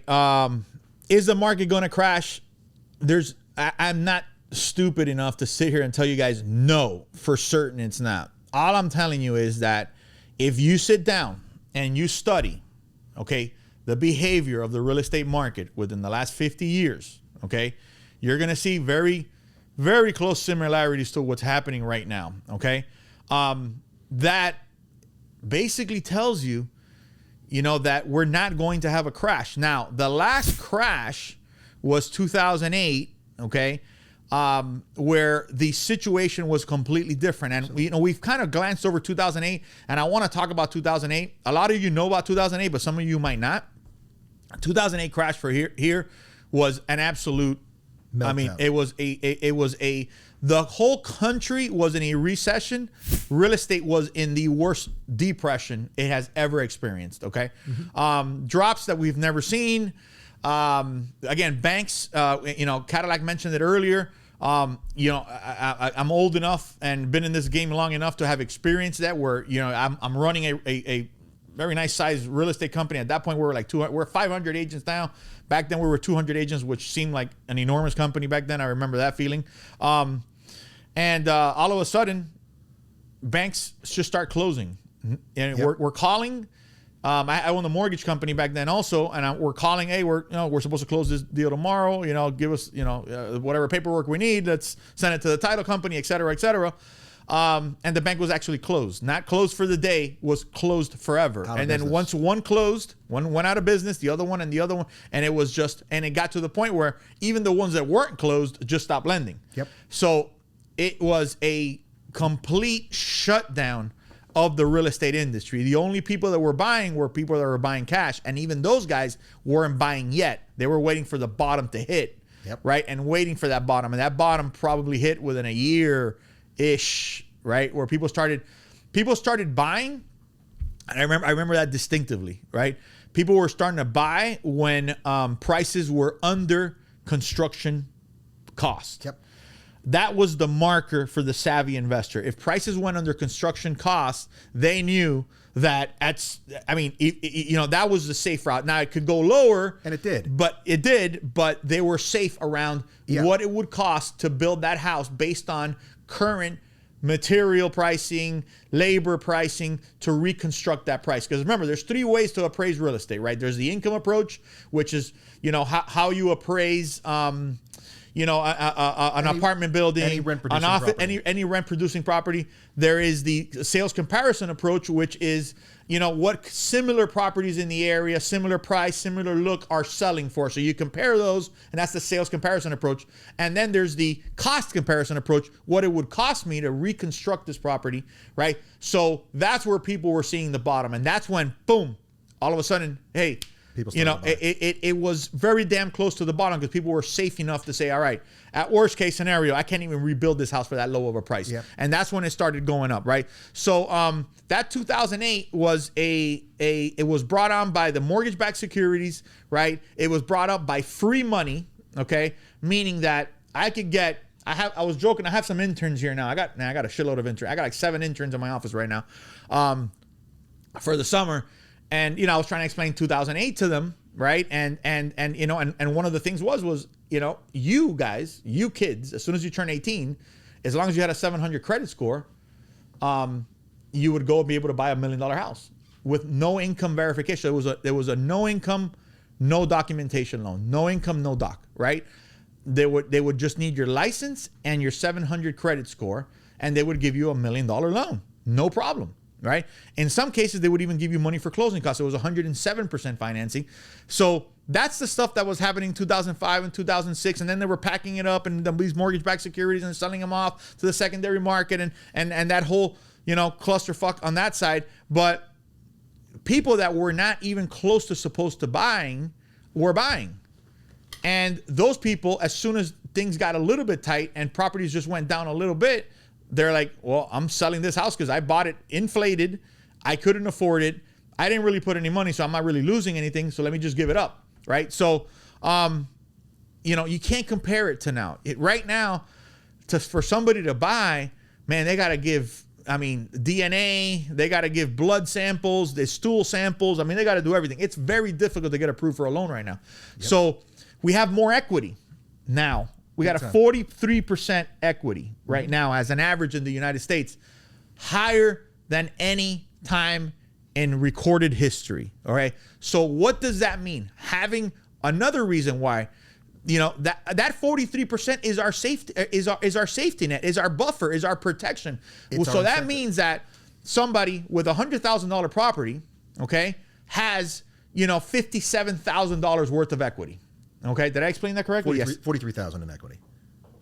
Is the market going to crash? I'm not stupid enough to sit here and tell you guys no, for certain it's not. All I'm telling you is that if you sit down and you study, okay, the behavior of the real estate market within the last 50 years, okay, you're going to see very, very close similarities to what's happening right now, okay? That basically tells you, that we're not going to have a crash. Now, the last crash was 2008, okay, where the situation was completely different. And, we've kind of glanced over 2008, and I want to talk about 2008. A lot of you know about 2008, but some of you might not. 2008 crash for here was an absolute meltdown. I mean, it was the whole country was in a recession. Real estate was in the worst depression it has ever experienced. Okay. Mm-hmm. Drops that we've never seen. Again, banks, Cadillac mentioned it earlier. I'm old enough and been in this game long enough to have experienced that where, I'm running a very nice sized real estate company. At that point, we were like we're 500 agents now. Back then we were 200 agents, which seemed like an enormous company back then. I remember that feeling. And all of a sudden, banks just start closing. And Yep. we're calling. I owned a mortgage company back then also, and we're calling. Hey, we're supposed to close this deal tomorrow. Give us whatever paperwork we need. Let's send it to the title company, et cetera, et cetera. And the bank was actually closed. Not closed for the day, was closed forever. And then once one closed, one went out of business, the other one, and it was and it got to the point where even the ones that weren't closed just stopped lending. Yep. So it was a complete shutdown of the real estate industry. The only people that were buying were people that were buying cash. And even those guys weren't buying yet. They were waiting for the bottom to hit. Yep. Right. And waiting for that bottom. And that bottom probably hit within a year-ish, right? Where people started buying. And I remember that distinctively, right? People were starting to buy when prices were under construction cost. Yep. That was the marker for the savvy investor. If prices went under construction costs, they knew that that was the safe route. Now it could go lower. And it did. But they were safe around what it would cost to build that house based on current material pricing, labor pricing to reconstruct that price. Because remember, there's three ways to appraise real estate, right? There's the income approach, which is, how you appraise an apartment building, any rent producing property. any rent producing property. There is the sales comparison approach, which is, what similar properties in the area, similar price, similar look are selling for. So you compare those, and that's the sales comparison approach. And then there's the cost comparison approach, what it would cost me to reconstruct this property, right? So that's where people were seeing the bottom. And that's when, boom, all of a sudden, hey, it was very damn close to the bottom because people were safe enough to say, all right, at worst case scenario, I can't even rebuild this house for that low of a price. Yep. And that's when it started going up, right? So that 2008 was it was brought on by the mortgage-backed securities, right? It was brought up by free money, okay? Meaning that I was joking, I have some interns here now. I got a shitload of interns. I got like 7 interns in my office right now for the summer. And, I was trying to explain 2008 to them, right? And one of the things was, you guys, you kids, as soon as you turn 18, as long as you had a 700 credit score, you would go and be able to buy $1 million house with no income verification. There was a no income, no documentation loan, no income, no doc, right? They would just need your license and your 700 credit score, and they would give you $1 million loan. No problem. Right? In some cases, they would even give you money for closing costs. It was 107% financing. So that's the stuff that was happening in 2005 and 2006. And then they were packing it up and these mortgage-backed securities and selling them off to the secondary market and that whole, clusterfuck on that side. But people that were not even close to supposed to buying were buying. And those people, as soon as things got a little bit tight and properties just went down a little bit, they're like, well, I'm selling this house because I bought it inflated. I couldn't afford it. I didn't really put any money, so I'm not really losing anything. So let me just give it up, right? So, you can't compare it to now. Right now, for somebody to buy, man, they got to give, DNA, they got to give blood samples, the stool samples. They got to do everything. It's very difficult to get approved for a loan right now. Yep. So we have more equity now. We got a 43% equity right now as an average in the United States, higher than any time in recorded history. All right. So what does that mean? Having another reason why, that 43% is our safety, is our safety net, is our buffer, is our protection. So that means that somebody with $100,000 property, okay, has, $57,000 worth of equity. Okay. Did I explain that correctly? Yes. 43,000 in equity.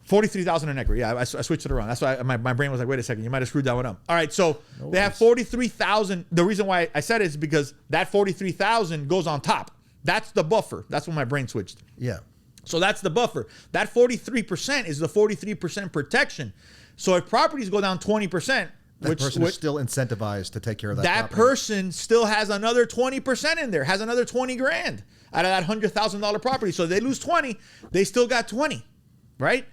43,000 in equity. Yeah, I switched it around. That's why my brain was like, wait a second, you might have screwed that one up. All right, so they have 43,000. The reason why I said it is because that 43,000 goes on top. That's the buffer. That's when my brain switched. Yeah. So that's the buffer. That 43% is the 43% protection. So if properties go down 20%, that person is still incentivized to take care of that. That person still has another 20% in there, has another 20 grand out of that $100,000 property. So they lose 20, they still got 20, right?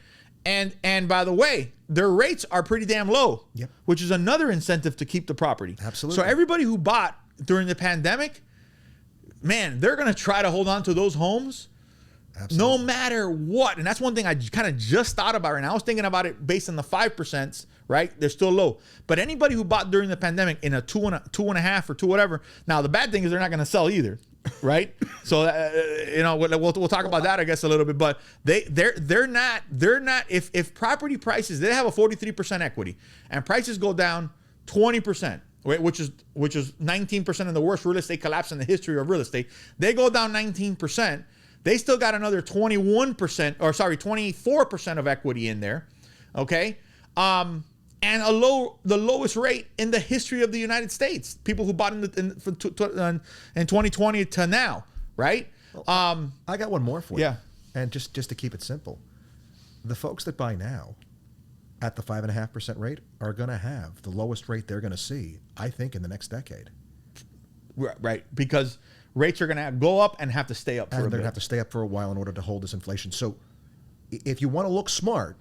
And by the way, their rates are pretty damn low, yep, which is another incentive to keep the property. Absolutely. So everybody who bought during the pandemic, man, they're going to try to hold on to those homes. Absolutely. No matter what. And that's one thing I kind of just thought about right now. I was thinking about it based on the 5%, right? They're still low. But anybody who bought during the pandemic in a two and a half or two whatever. Now, the bad thing is they're not going to sell either. Right. So, we'll talk about that, I guess, a little bit, but they're not, if property prices, they have a 43% equity and prices go down 20%, which is 19% of the worst real estate collapse in the history of real estate. They go down 19%. They still got another 24% of equity in there. Okay. And the lowest rate in the history of the United States. People who bought in 2020 to now, right? I got one more for you. Yeah. And just to keep it simple, the folks that buy now at the 5.5% rate are going to have the lowest rate they're going to see, I think, in the next decade. Right, because rates are going to go up and have to stay up for a bit. And they're going to have to stay up for a while in order to hold this inflation. So if you want to look smart,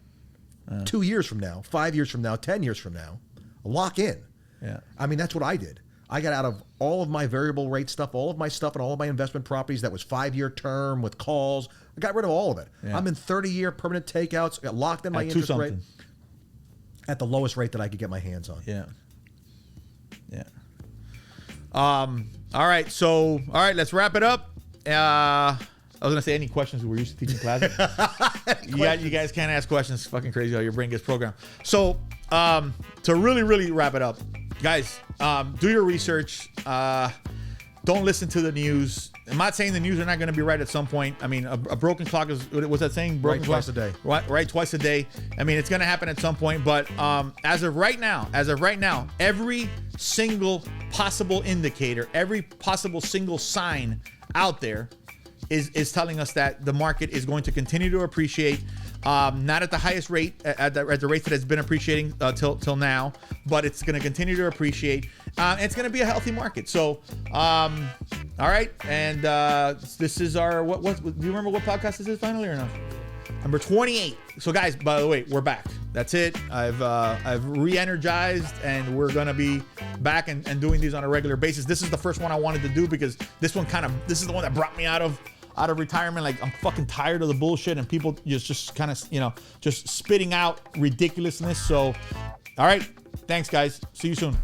2 years from now, 5 years from now, 10 years from now, lock in. Yeah. That's what I did. I got out of all of my variable rate stuff, all of my stuff and all of my investment properties that was 5-year term with calls. I got rid of all of it. Yeah. I'm in 30-year permanent takeouts, got locked in my interest rate at the lowest rate that I could get my hands on. Yeah. Yeah. All right. So, let's wrap it up. I was going to say any questions. We're used to teaching classes. You guys can't ask questions. It's fucking crazy how your brain gets programmed. So to really, really wrap it up, guys, do your research. Don't listen to the news. I'm not saying the news are not going to be right at some point. A broken clock is, what's that saying? Broken right twice a day. Right, twice a day. It's going to happen at some point. But as of right now, every single possible indicator, every possible single sign out there is telling us that the market is going to continue to appreciate, not at the highest rate, at the rate that it's been appreciating till now, but it's going to continue to appreciate. And it's going to be a healthy market. So, all right. And this is our, what do you remember what podcast this is finally or no? Number 28. So guys, by the way, we're back. That's it. I've re-energized and we're going to be back and doing these on a regular basis. This is the first one I wanted to do because this is the one that brought me out of retirement. Like, I'm fucking tired of the bullshit and people just kind of, just spitting out ridiculousness. So, all right. Thanks, guys. See you soon.